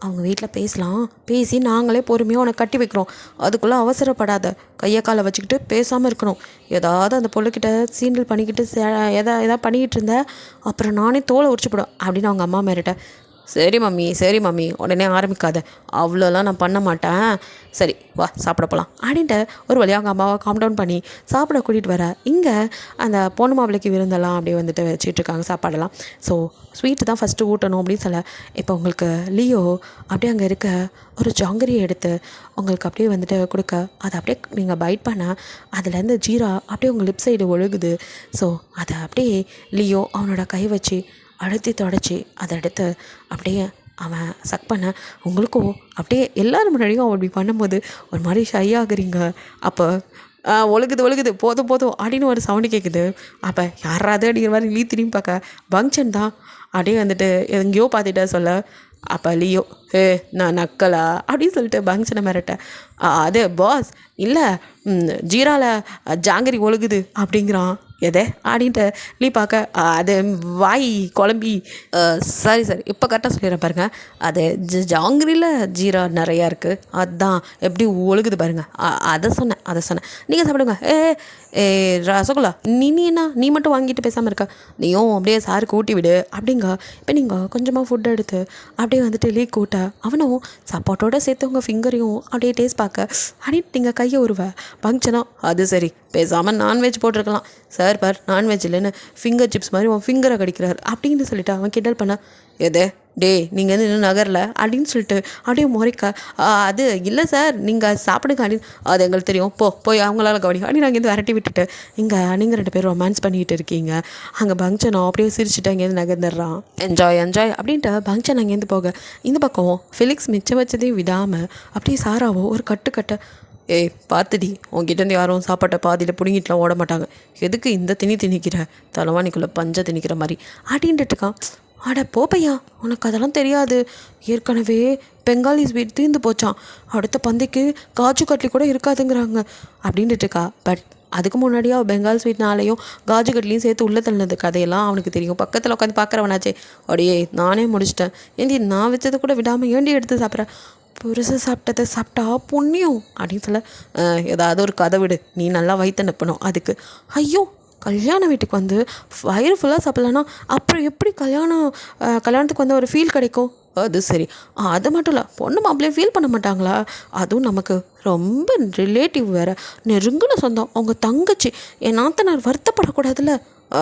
அவங்க வீட்டில் பேசலாம், பேசி நாங்களே பொறுமையாக உனக்கு கட்டி வைக்கிறோம், அதுக்குள்ளே அவசரப்படாத, கையை காலை வச்சுக்கிட்டு பேசாமல் இருக்கணும், ஏதாவது அந்த பொண்ணுக்கிட்ட சீண்டல் பண்ணிக்கிட்டு எதாவது பண்ணிக்கிட்டு இருந்த அப்புறம் நானே தோலை உரிச்சுப்படும் அப்படின்னு அவங்க அம்மா மேரிட்ட. சரி மம்மி உடனே ஆரம்பிக்காத, அவ்வளோலாம் நான் பண்ண மாட்டேன், சரி வா சாப்பிட போகலாம் அப்படின்ட்டு ஒரு வழியாக அவங்க அம்மாவை காம் டவுன் பண்ணி சாப்பிட கூட்டிகிட்டு வர. இங்கே அந்த பொண்ணு மாப்பிள்ளைக்கு விருந்தெல்லாம் அப்படியே வந்துட்டு வச்சிட்ருக்காங்க சாப்பாடெல்லாம். ஸோ ஸ்வீட்டு தான் ஃபஸ்ட்டு ஊட்டணும் அப்படின்னு சொல்ல, இப்போ உங்களுக்கு லியோ அப்படியே அங்கே இருக்க ஒரு ஜாங்கரியை எடுத்து உங்களுக்கு அப்படியே வந்துட்டு கொடுக்க, அதை அப்படியே நீங்கள் பைட் பண்ண அதுலேருந்து ஜீரா அப்படியே உங்கள் லிப் சைடு ஒழுகுது. ஸோ அதை அப்படியே லியோ அவனோட கை வச்சு அழுத்தி தொடச்சி அதை எடுத்து அப்படியே அவன் சக் பண்ண, உங்களுக்கும் அப்படியே எல்லோரும் முன்னாடியும் அவன் அப்படி பண்ணும்போது ஒரு மாதிரி ஷை ஆகுறீங்க. அப்போ ஒழுகுது போதும் அப்படின்னு ஒரு சவுண்டு கேட்குது. அப்போ யாராவது அப்படிங்கிற மாதிரி திரும்பி பார்க்க பங்க்ஷன் தான் அப்படியே வந்துட்டு எங்கேயோ பார்த்துட்டா சொல்ல. அப்போ லியோ நான் நக்கலா அப்படின்னு சொல்லிட்டு பங்க்ஷனை மிரட்டேன். அது பாஸ் இல்லை ஜீராவில் ஜாங்கரி ஒழுகுது அப்படிங்கிறான். எதே அப்படின்ட்டு லீ பார்க்க அது வாய் குழம்பி சரி இப்போ கரெக்டாக சொல்லிடுறேன் பாருங்கள். அது ஜாங்கிரியில் ஜீரா நிறையா இருக்குது, அதுதான் எப்படி ஒழுகுது பாருங்கள். அதை சொன்னேன் நீங்கள் சாப்பிடுங்க. ஏ ரசகுல்லா, நீ என்ன நீ மட்டும் வாங்கிட்டு பேசாமல் இருக்க, நீயும் அப்படியே சாருக்கு ஊட்டி விடு அப்படிங்க. இப்போ நீங்கள் கொஞ்சமாக ஃபுட் எடுத்து அப்படியே வந்துட்டு லீ கூட்ட அவனும் சாப்பாட்டோடு சேர்த்து உங்கள் ஃபிங்கரையும் அப்படியே டேஸ்ட் பார்க்க அப்படின்ட்டு நீங்கள் கையை உருவ பங்க்சனா. அது சரி, பேசாமல் நான்வெஜ் போட்டிருக்கலாம் சார், பார் நான்வெஜ் இல்லைன்னு ஃபிங்கர் சிப்ஸ் மாதிரி உன் ஃபிங்கரை கடிக்கிறார் அப்படின்னு சொல்லிட்டு அவன் கிண்டல் பண்ண. எதே டே நீங்கள் வந்து இன்னும் நகரில் அப்படின்னு சொல்லிட்டு அப்படியே முறைக்க. அது இல்லை சார் நீங்கள் சாப்பிடுங்க அப்படின்னு. அது எங்களுக்கு தெரியும், போய் அவங்களால கவனி அப்படின்னு நாங்கள் இருந்து விரட்டி விட்டுட்டு இங்கே நீங்கள் 2 பேரும் ரொமான்ஸ் பண்ணிக்கிட்டு இருக்கீங்க. அங்கே பங்க்சனோ அப்படியே சிரிச்சுட்டு அங்கேருந்து நகர்ந்துடுறான். என்ஜாய் அப்படின்ட்டு பங்க்சன் அங்கேருந்து போக இந்த பக்கம் ஃபெலிக்ஸ் மிச்சம் வச்சதையும் விடாமல் அப்படியே சாராவோ ஒரு கட்டு. ஏய் பார்த்துடி, உங்ககிட்டேருந்து யாரும் சாப்பாட்டை பாதியில் பிடுங்கிட்டுலாம் ஓட மாட்டாங்க, எதுக்கு இந்த திணிக்கிற தலைவாணிக்குள்ளே பஞ்சை திணிக்கிற மாதிரி அப்படின்ட்டு இருக்கான். அட போப்பையா, உனக்கு அதெல்லாம் தெரியாது, ஏற்கனவே பெங்காலி ஸ்வீட் தீர்ந்து போச்சான், அடுத்த பந்திக்கு காஜு கட்லி கூட இருக்காதுங்கிறாங்க அப்படின்ட்டு இருக்கா. பட் அதுக்கு முன்னாடியே அவள் பெங்கால் ஸ்வீட்னாலையும் காஜு கட்லியும் சேர்த்து உள்ளே தள்ளினது கதையெல்லாம் அவனுக்கு தெரியும். பக்கத்தில் உட்காந்து பார்க்குறவனாச்சே. அப்படியே நானே முடிச்சிட்டேன், ஏண்டி நான் வச்சதை கூட விடாமல் ஏண்டி எடுத்து சாப்பிட்றேன், புருஷன் சாப்பிட்டதை சாப்பிட்டா புண்ணியம் அப்படின்னு சொல்ல. ஏதாவது ஒரு கதை விடு, நீ நல்லா வயிற்று நப்பணும் அதுக்கு. ஐயோ, கல்யாண வீட்டுக்கு வந்து வயிறு ஃபுல்லாக சாப்பிட்லன்னா அப்புறம் எப்படி கல்யாணத்துக்கு வந்து ஒரு ஃபீல் கிடைக்கும்? அது சரி, அது மட்டும் இல்லை, பொண்ணு மாப்பிள்ளையே ஃபீல் பண்ண மாட்டாங்களா? அதுவும் நமக்கு ரொம்ப ரிலேட்டிவ் வேறு, நெருங்கின சொந்தம், அவங்க தங்கச்சி, என் நாத்தனார் வருத்தப்படக்கூடாதுல்ல.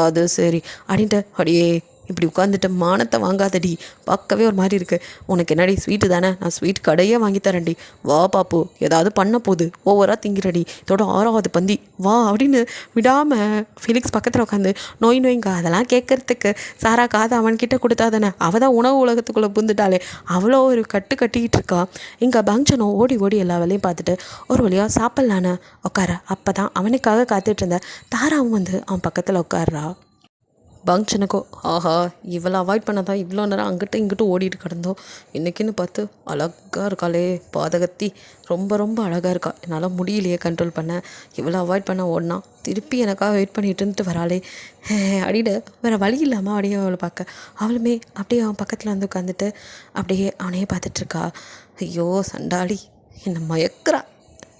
அது சரி அப்படின்ட்டு அப்படியே இப்படி உட்காந்துட்டு மானத்தை வாங்காதடி, பார்க்கவே ஒரு மாதிரி இருக்குது. உனக்கு என்னடி ஸ்வீட்டு தானே, நான் ஸ்வீட் கடையே வாங்கித்தரேன்டி, வா பாப்பு, ஏதாவது பண்ண போகுது, ஓவராக திங்கிறடி, இதோட 6வது பந்தி வா அப்படின்னு விடாமல் ஃபெலிக்ஸ் பக்கத்தில் உட்காந்து நோய்ங்க அதெல்லாம் கேட்குறதுக்கு சாரா காதை அவன்கிட்ட கொடுத்தா தானே, அவள் தான் உணவு உலகத்துக்குள்ளே புந்துட்டாலே, அவ்வளோ ஒரு கட்டிக்கிட்டு இருக்கா. இங்கே பங்க்சனோ ஓடி எல்லா வேலையும் பார்த்துட்டு ஒரு வழியாக சாப்பிட்லான்னு உட்கார. அப்போ தான் அவனுக்காக காத்துட்டு இருந்த தாராவும் வந்து அவன் பக்கத்தில் உட்கார்றா. பங்க்சனுக்கோ ஆஹா, இவ்வளோ அவாய்ட் பண்ணதான் இவ்வளோ நேரம் அங்கிட்ட இங்கிட்ட ஓடிட்டு கிடந்தோம், இன்றைக்கின்னு பார்த்து அழகாக இருக்காளே பாதகத்தி, ரொம்ப அழகாக இருக்கா, என்னால் முடியலையே கண்ட்ரோல் பண்ண, இவ்வளோ அவாய்ட் பண்ண ஓடினா திருப்பி எனக்காக வெயிட் பண்ணிட்டுன்ட்டு வராளே அப்படின்னு வேறு வழி இல்லாமல் அப்படியே அவளை பார்க்க அவளுமே அப்படியே அவன் பக்கத்தில் வந்து உட்காந்துட்டு அப்படியே அவனையே பார்த்துட்ருக்கா. ஐயோ சண்டாளி, என்னை மயக்கிறா,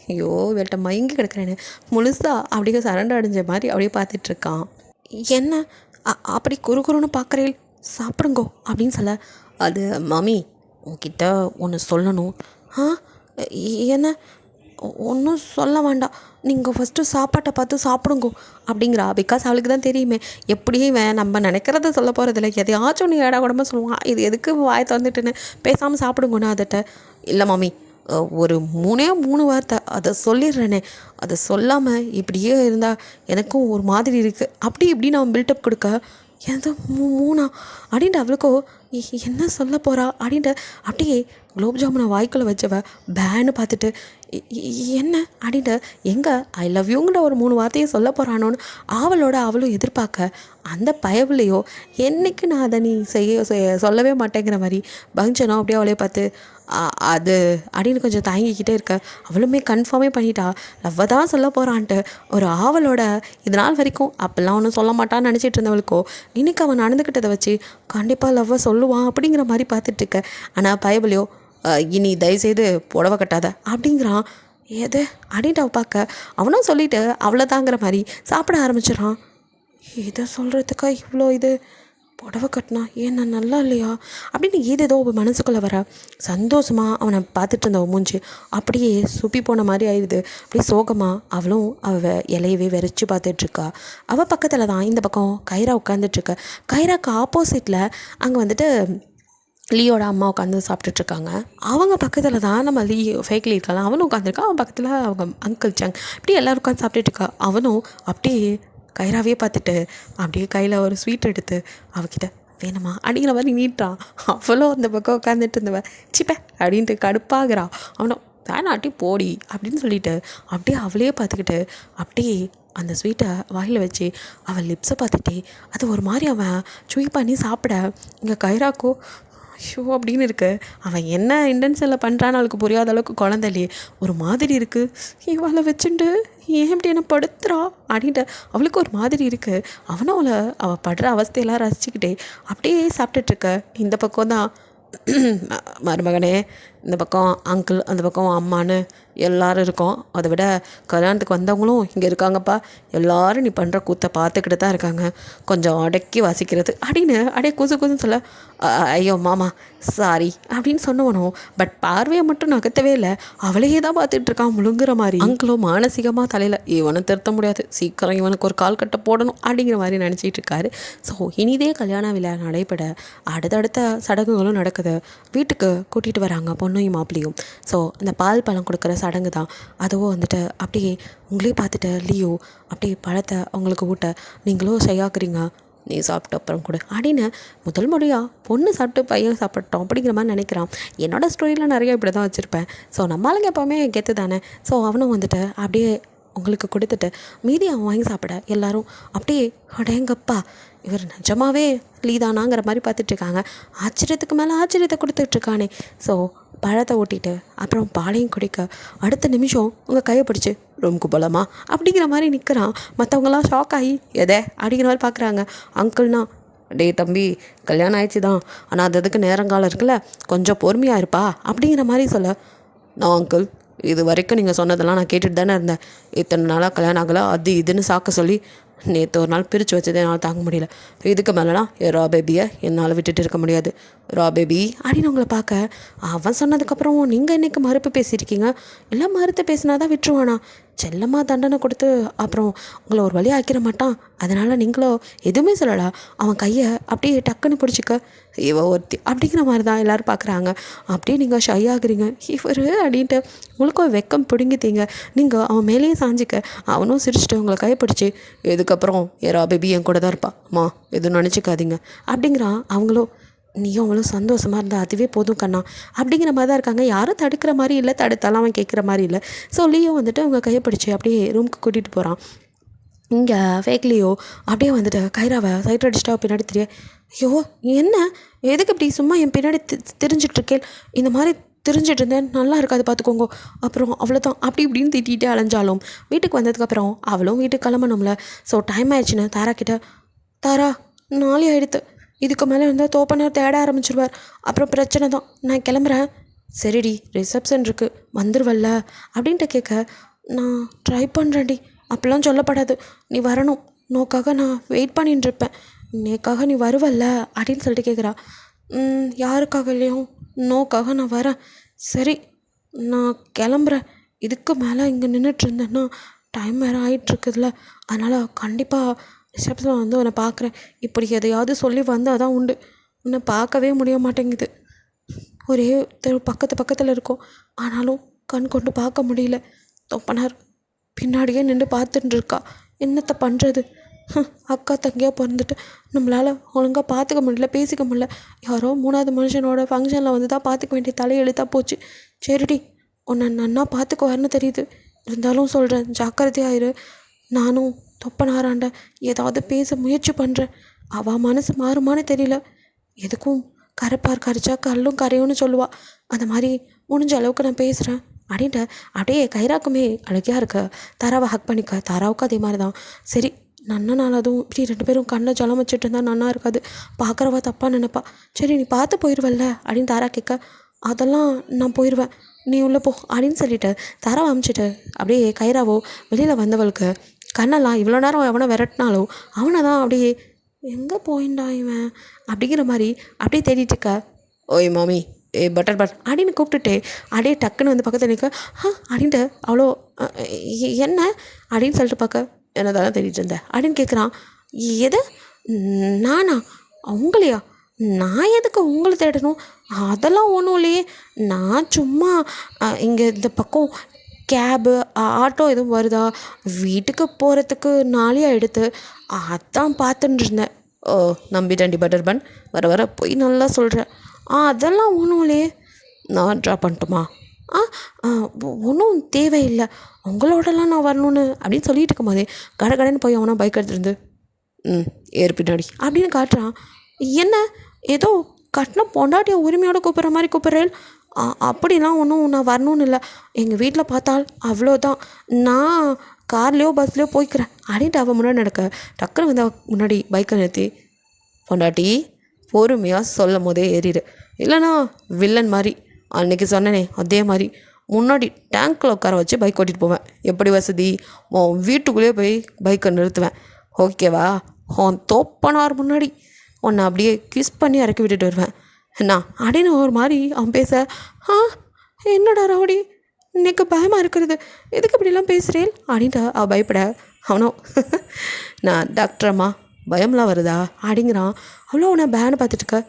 ஐயோ இவள்கிட்ட மயங்கி கிடக்கிறேன்னு முழுசாக அப்படியே சரண்டை அடைஞ்ச மாதிரி அப்படியே பார்த்துட்ருக்கான். என்ன அப்படி குறுன்னு பார்க்குறேன், சாப்பிடுங்கோ அப்படின்னு சொல்ல. அது மாமி உன்கிட்ட ஒன்று சொல்லணும். என்ன? ஒன்றும் சொல்ல வேண்டாம், நீங்கள் ஃபஸ்ட்டு சாப்பாட்டை பார்த்து சாப்பிடுங்கோ அப்படிங்கிறா. பிகாஸ் அவளுக்கு தான் தெரியுமே, எப்படியும் நம்ம நினைக்கிறத சொல்ல போகிறதில்ல, எதையாச்சும் ஒன்று ஏடா கூடமா சொல்லுவான், இது எதுக்கு வாய் திறந்துட்டுன்னு பேசாமல் சாப்பிடுங்கண்ணா. அதட்ட இல்லை மாமி, ஒரு 3 வார்த்தை அதை சொல்லிடுறேனே, அதை சொல்லாமல் இப்படியே இருந்தால் எனக்கும் ஒரு மாதிரி இருக்குது அப்படி இப்படி நான் பில்டப் கொடுக்க. எது 3 அப்படின்ட்டு அவளுக்கோ என்ன சொல்ல போகிறா அப்படின்ட்டு அப்படியே குலோப் ஜாமுனை வாய்க்குள்ளே வச்சவ பேன்னு பார்த்துட்டு என்ன அப்படின்ட்டு எங்கே ஐ லவ் யூங்கிற ஒரு 3 வார்த்தையை சொல்ல போகிறானோன்னு அவளும் எதிர்பார்க்க. அந்த பயவுலையோ என்னைக்கு நான் அதை நீ சொல்லவே மாட்டேங்கிற மாதிரி பங்க்சனோ அப்படியே அவளையே பார்த்து அது அப்படின்னு கொஞ்சம் தாங்கிக்கிட்டே இருக்க. அவளுமே கன்ஃபார்மே பண்ணிட்டா லவ்வை தான் சொல்ல போகிறான்ட்டு ஒரு ஆவலோட. இதனால் வரைக்கும் அப்போல்லாம் ஒன்றும் சொல்ல மாட்டான்னு நினச்சிட்டு இருந்தவளுக்கோ இன்னைக்கு அவன் நடந்துக்கிட்டதை வச்சு கண்டிப்பாக லவ்வை சொல்லுவான் அப்படிங்கிற மாதிரி பார்த்துட்ருக்க. ஆனால் பயபலையோ இனி தயவுசெய்து புடவை கட்டாத அப்படிங்கிறான். எது அப்படின்ட்டு அவள் பார்க்க அவனும் சொல்லிவிட்டு அவ்வளோதாங்கிற மாதிரி சாப்பிட ஆரம்பிச்சிடறான். இதை சொல்கிறதுக்கா இவ்வளோ இது, புடவை கட்டினா ஏன்னா நல்லா இல்லையா அப்படின்னு ஏதேதோ மனசுக்குள்ளே வர. சந்தோஷமாக அவனை பார்த்துட்டு இருந்த மூஞ்சி அப்படியே சுப்பி போன மாதிரி ஆயிடுது. அப்படியே சோகமாக அவளும் இலையவே வெறிச்சு பார்த்துட்ருக்கா. அவள் பக்கத்தில் தான் இந்த பக்கம் கைரா உட்காந்துட்ருக்க. கைராக்கு ஆப்போசிட்டில் அங்கே வந்துட்டு லீயோட அம்மா உட்காந்து சாப்பிட்டுட்ருக்காங்க. அவங்க பக்கத்தில் தான் நம்ம ஃபேக்லி இருக்கலாம், அவனும் உட்காந்துருக்கான். அவன் பக்கத்தில் அவங்க அங்கிள் சாங், இப்படி எல்லோரும் உட்காந்து சாப்பிட்டுட்ருக்கா. அவனும் அப்படியே கைராவே பார்த்துட்டு அப்படியே கையில் ஒரு ஸ்வீட் எடுத்து அவகிட்ட வேணுமா அப்படிங்கிற மாதிரி நீட்டான். அவ்வளோ அந்த பக்கம் உட்காந்துட்டு இருந்தவன் சிப்ப அப்படின்ட்டு கடுப்பாகிறா. அவனும் வேணாட்டி போடி அப்படின்னு சொல்லிட்டு அப்படியே அவளையே பார்த்துக்கிட்டு அப்படியே அந்த ஸ்வீட்டை வாயில் வச்சு அவள் லிப்ஸை பார்த்துட்டே அது ஒரு மாதிரி அவன் சுய் பண்ணி சாப்பிட. இங்கே கைராக்கோ ஷோ அப்படின்னு இருக்கு. அவன் என்ன இன்டென்ஷனில் பண்ணுறான்னு அவளுக்கு புரியாத அளவுக்கு குழந்தை இல்லையே, ஒரு மாதிரி இருக்குது. இவளை வச்சுட்டு ஏன் இப்படி என்ன படுத்துறா அப்படின்ட்டு அவளுக்கு ஒரு மாதிரி இருக்குது. அவனும் அவள் படுற அவஸ்தையெல்லாம் ரசிச்சுக்கிட்டே அப்படியே சாப்பிட்டுட்ருக்க. இந்த பக்கம் தான் மருமகனே, இந்த பக்கம் அங்கிள், அந்த பக்கம் அம்மானு எல்லோரும் இருக்கோம். அதை விட கல்யாணத்துக்கு வந்தவங்களும் இங்கே இருக்காங்கப்பா. எல்லோரும் நீ பண்ணுற கூத்தை பார்த்துக்கிட்டு தான் இருக்காங்க. கொஞ்சம் அடக்கி வாசிக்கிறது அப்படின்னு அப்படியே குசுன்னு சொல்ல, ஐயோ மாமா சாரி அப்படின்னு சொன்னவனும் பட் பார்வையை மட்டும் நகர்த்தவே இல்லை, அவளையே தான் பார்த்துட்டு இருக்கான் முழுங்குற மாதிரி. அங்கிளும் மானசீகமாக தலையில் இவனை திருத்த முடியாது, சீக்கிரம் இவனுக்கு ஒரு கால் கட்ட போடணும் அப்படிங்கிற மாதிரி நினச்சிட்டு இருக்காரு. ஸோ இனிதே கல்யாண விழா நடைபெற அடுத்தடுத்த சடங்குகளும் நடக்குது. வீட்டுக்கு கூட்டிகிட்டு வராங்க பொண்ணையும் மாப்பிளையும். ஸோ அந்த பால் பழம் கொடுக்குற சடங்கு தான். அதுவும் வந்துட்டு அப்படியே உங்களே பார்த்துட்டு லியோ அப்படியே பழத்தை அவங்களுக்கு ஊட்ட, நீங்களும் ஷையாக்குறீங்க, நீ சாப்பிட்ட அப்புறம் கூட அப்படின்னு முதல் முறையாக பொண்ணு சாப்பிட்டு பையன் சாப்பிட்டோம் அப்படிங்கிற மாதிரி நினைக்கிறான். என்னோடய ஸ்டோரியில் நிறைய இப்படி தான் வச்சுருப்பேன். ஸோ நம்மளுங்க எப்போவுமே கெத்து தானே. ஸோ அவனும் வந்துட்டு அப்படியே உங்களுக்கு கொடுத்துட்டு மீதி அவன் வாங்கி சாப்பிட எல்லாரும் அப்படியே அடேங்கப்பா இவர் நிஜமாவே லீதானாங்கிற மாதிரி பார்த்துட்ருக்காங்க. ஆச்சரியத்துக்கு மேலே ஆச்சரியத்தை கொடுத்துட்ருக்கானே. ஸோ பழத்தை ஓட்டிட்டு அப்புறம் பாலையும் குடிக்க அடுத்த நிமிஷம் உங்கள் கையை பிடிச்சி ரூமுக்கு போகலாமா அப்படிங்கிற மாதிரி நிற்கிறான். மற்றவங்களாம் ஷாக் ஆகி எதை அப்படிங்கிற மாதிரி பார்க்குறாங்க. அங்கிள்னா, டே தம்பி கல்யாணம் ஆயிடுச்சு தான், ஆனால் அதுக்கு நேரங்காலம் இருக்குல்ல, கொஞ்சம் பொறுமையாக இருப்பா அப்படிங்கிற மாதிரி சொல்ல, நான் அங்கிள் இது வரைக்கும் நீங்கள் சொன்னதெல்லாம் நான் கேட்டுட்டு தானே இருந்தேன். இத்தனை நாளாக கல்யாணம் ஆகலை அது இதுன்னு சாக்க சொல்லி நேற்று ஒரு நாள் பிரித்து வச்சதே என்னால் தாங்க முடியல. இதுக்கு மேலேலாம் ரா பேபியை என்னால் விட்டுட்டு இருக்க முடியாது. ரா பேபி அப்படின்னு உங்களை பார்க்க அவன் சொன்னதுக்கப்புறம் நீங்கள் இன்றைக்கி மறுப்பு பேசியிருக்கீங்க. எல்லாம் மறுத்து பேசினா தான் விட்டுருவானா? செல்லமாக தண்டனை கொடுத்து அப்புறம் உங்களை ஒரு வழி ஆக்கிட மாட்டான். அதனால் நீங்களோ எதுவுமே சொல்லலை. அவன் கையை அப்படியே டக்குன்னு பிடிச்சிக்க இவ ஒருத்தி அப்படிங்கிற மாதிரி தான் எல்லோரும் பார்க்குறாங்க. அப்படியே நீங்கள் ஷை ஆகுறீங்க இவர் அப்படின்ட்டு உங்களுக்கும் வெக்கம் பிடுங்கித்தீங்க. நீங்கள் அவன் மேலேயே சாஞ்சிக்க அவனும் சிரிச்சுட்டு உங்களை கைப்பிடிச்சி இதுக்கப்புறம் ஏரா பேபி என் கூட தான் இருப்பா அம்மா எதுவும் நினச்சிக்காதீங்க அப்படிங்கிறான். அவங்களும் நீயும் அவளும் சந்தோஷமாக இருந்தால் அதுவே போதும் கண்ணா அப்படிங்கிற மாதிரி தான் இருக்காங்க. யாரும் தடுக்கிற மாதிரி இல்லை, தடுத்தாலும் அவன் கேட்குற மாதிரி இல்லை. ஸோ லியோ வந்துட்டு அவங்க கையை பிடிச்சி அப்படியே ரூமுக்கு கூட்டிகிட்டு போகிறான். இங்கே ஃபேக் லியோ அப்படியே வந்துட்டு கைராவை சைட் அடிச்சிட்டா பின்னாடி தெரிய, ஐயோ என்ன எதுக்கு இப்படி சும்மா என் பின்னாடி தெரிஞ்சிட்ருக்கேன், இந்த மாதிரி தெரிஞ்சிட்டு இருந்தேன் நல்லா இருக்காது பார்த்துக்கோங்க. அப்புறம் அவ்வளோதான் அப்படி இப்படின்னு திட்டிகிட்டே அலைஞ்சாலும் வீட்டுக்கு வந்ததுக்கப்புறம் அவளும் வீட்டுக்கு கிளம்பணும்ல. ஸோ டைம் ஆயிடுச்சுன்னு தாரா கிட்ட, தாரா நாளை ஆகிடுத்து, இதுக்கு மேலே இருந்தால் தோப்பனார் தேட ஆரம்பிச்சிருவார், அப்புறம் பிரச்சனை தான், நான் கிளம்புறேன். சரிடி ரிசப்ஷன் இருக்குது வந்துருவல்ல அப்படின்ட்டு கேட்க, நான் ட்ரை பண்ணுறேன்டி அப்படிலாம் சொல்லப்படாது, நீ வரணும், நோக்காக நான் வெயிட் பண்ணிட்டுருப்பேன், நேக்காக நீ வருவல்ல அப்படின்னு சொல்லிட்டு கேட்குறா. யாருக்காக இல்லையும் நோக்காக நான் வரேன். சரி நான் கிளம்புறேன், இதுக்கு மேலே இங்கே நின்றுட்டு இருந்தேன்னா டைம் வேறு ஆகிட்டுருக்குதுல்ல, அதனால் கண்டிப்பாக ரிசப்ஷன் வந்து உன்னை பார்க்குறேன். இப்படி எதையாவது சொல்லி வந்தால் தான் உண்டு, உன்னை பார்க்கவே முடிய மாட்டேங்குது. ஒரே பக்கத்தில் இருக்கும், ஆனாலும் கண் கொண்டு பார்க்க முடியல. தொப்பனார் பின்னாடியே நின்று பார்த்துட்டு இருக்கா, என்னத்தை பண்ணுறது? அக்கா தங்கியாக பிறந்துட்டு நம்மளால் ஒழுங்காக பார்த்துக்க முடியல, பேசிக்க முடியல. யாரோ மூணாவது மனுஷனோட ஃபங்க்ஷனில் வந்து தான் பார்த்துக்க வேண்டிய தலையெழுத்தாக போச்சு. சரிடி உன்னை நன்னா பார்த்துக்குவார்னு தெரியுது, இருந்தாலும் சொல்கிறேன் ஜாக்கிரதையாயிரு. நானும் தொப்பனாராண்ட ஏதாவது பேச முயற்சி பண்ணுறேன், அவள் மனசு மாறுமான்னு தெரியல. எதுக்கும் கரைப்பார் கரைச்சா கல்லும் கரையும்னு சொல்லுவாள், அந்த மாதிரி முடிஞ்ச அளவுக்கு நான் பேசுகிறேன் அப்படின்ட்டு அப்படியே கைராக்குமே அழகியாக இருக்க தாராவை ஹக் பண்ணிக்க. தாராவுக்கும் அதே மாதிரி தான். சரி நன்னா நாள் அதுவும் இப்படி 2 பேரும் கண்ணை ஜலம் வச்சுட்டு இருந்தால் நன்னா இருக்காது, பார்க்குறவா தப்பாக நினைப்பா. சரி நீ பார்த்து போயிடுவல்ல அப்படின்னு தாரா கேட்க, அதெல்லாம் நான் போயிடுவேன் நீ உள்ளே போ அப்படின்னு சொல்லிட்டு தாராவை அமுச்சிட்டு அப்படியே கைராவோ வெளியில் வந்தவளுக்கு கண்ணெல்லாம் இவ்வளோ நேரம் எவனை விரட்டினாலும் அவனை தான் அப்படியே எங்கே போயிண்டா இவன் அப்படிங்கிற மாதிரி அப்படியே தேடிட்டு இருக்க. ஓய் மாமி ஏ பட்டர் அப்படின்னு கூப்பிட்டுட்டு அப்படியே டக்குன்னு வந்து பக்கத்தில் நிற்க, அப்படின்ட்டு அவ்வளோ என்ன அப்படின்னு சொல்லிட்டு பார்க்க, என்னதானே தேடிட்டு இருந்தேன் அப்படின்னு கேட்குறான். எது நானா? உங்களையா? நான் எதுக்கு உங்களை தேடணும்? அதெல்லாம் ஒன்றும் இல்லையே, நான் சும்மா இங்கே இந்த பக்கம் கேபு ஆட்டோ எதுவும் வருதா வீட்டுக்கு போகிறதுக்கு நாளையா எடுத்து அதான் பார்த்துட்டு இருந்தேன். ஓ நம்பிட்டேன்டி பட்டர் பன், வர வர போய் நல்லா சொல்கிறேன். அதெல்லாம் ஒன்றும் இல்லையே, நான் ட்ராப் பண்ணட்டுமா? ஒன்றும் தேவையில்லை, உங்களோடலாம் நான் வரணுன்னு அப்படின்னு சொல்லிட்டு இருக்கும் போதே கடைன்னு போய் அவனா பைக் எடுத்துருந்து ஏறு பின்னாடி அப்படின்னு காட்டுறான். என்ன ஏதோ கட்டின பொண்டாட்டியை உரிமையோடு கூப்பிட்ற மாதிரி கூப்பிட்றேன். அப்படிலாம் ஒன்றும் நான் வரணும்னு இல்லை. எங்கள் வீட்டில் பார்த்தால் அவ்வளோதான். நான் கார்லேயோ பஸ்லேயோ போய்க்கிறேன் அப்படின்ட்டு அவள் முன்னாடி நடக்க டக்குன்னு வந்து அவள் முன்னாடி பைக்கை நிறுத்தி, பொண்டாட்டி பொறுமையாக சொல்லும் போதே ஏறிடு, இல்லைனா வில்லன் மாதிரி அன்றைக்கி சொன்னனே அதே மாதிரி முன்னாடி டேங்க்கில் உட்கார வச்சு பைக் ஓட்டிகிட்டு போவேன். எப்படி வசதி? உன் வீட்டுக்குள்ளேயே போய் பைக்கை நிறுத்துவேன். ஓகேவா? உன் தோப்பனார் முன்னாடி உன்னை அப்படியே கிஸ் பண்ணி இறக்கி விட்டுட்டு வருவேன். என்ன அப்படின்னு ஒரு மாதிரி அவன் பேச, என்னடா ராவடி இன்னைக்கு பயமாக இருக்கிறது, எதுக்கு இப்படிலாம் பேசுகிறேன் அப்படின்ட்டு அவள் பயப்பட, அவனும் நான் டாக்டரம்மா பயம்லாம் வருதா அப்படிங்கிறான். அவ்வளோ உன்னை பேனை பார்த்துட்டுருக்க.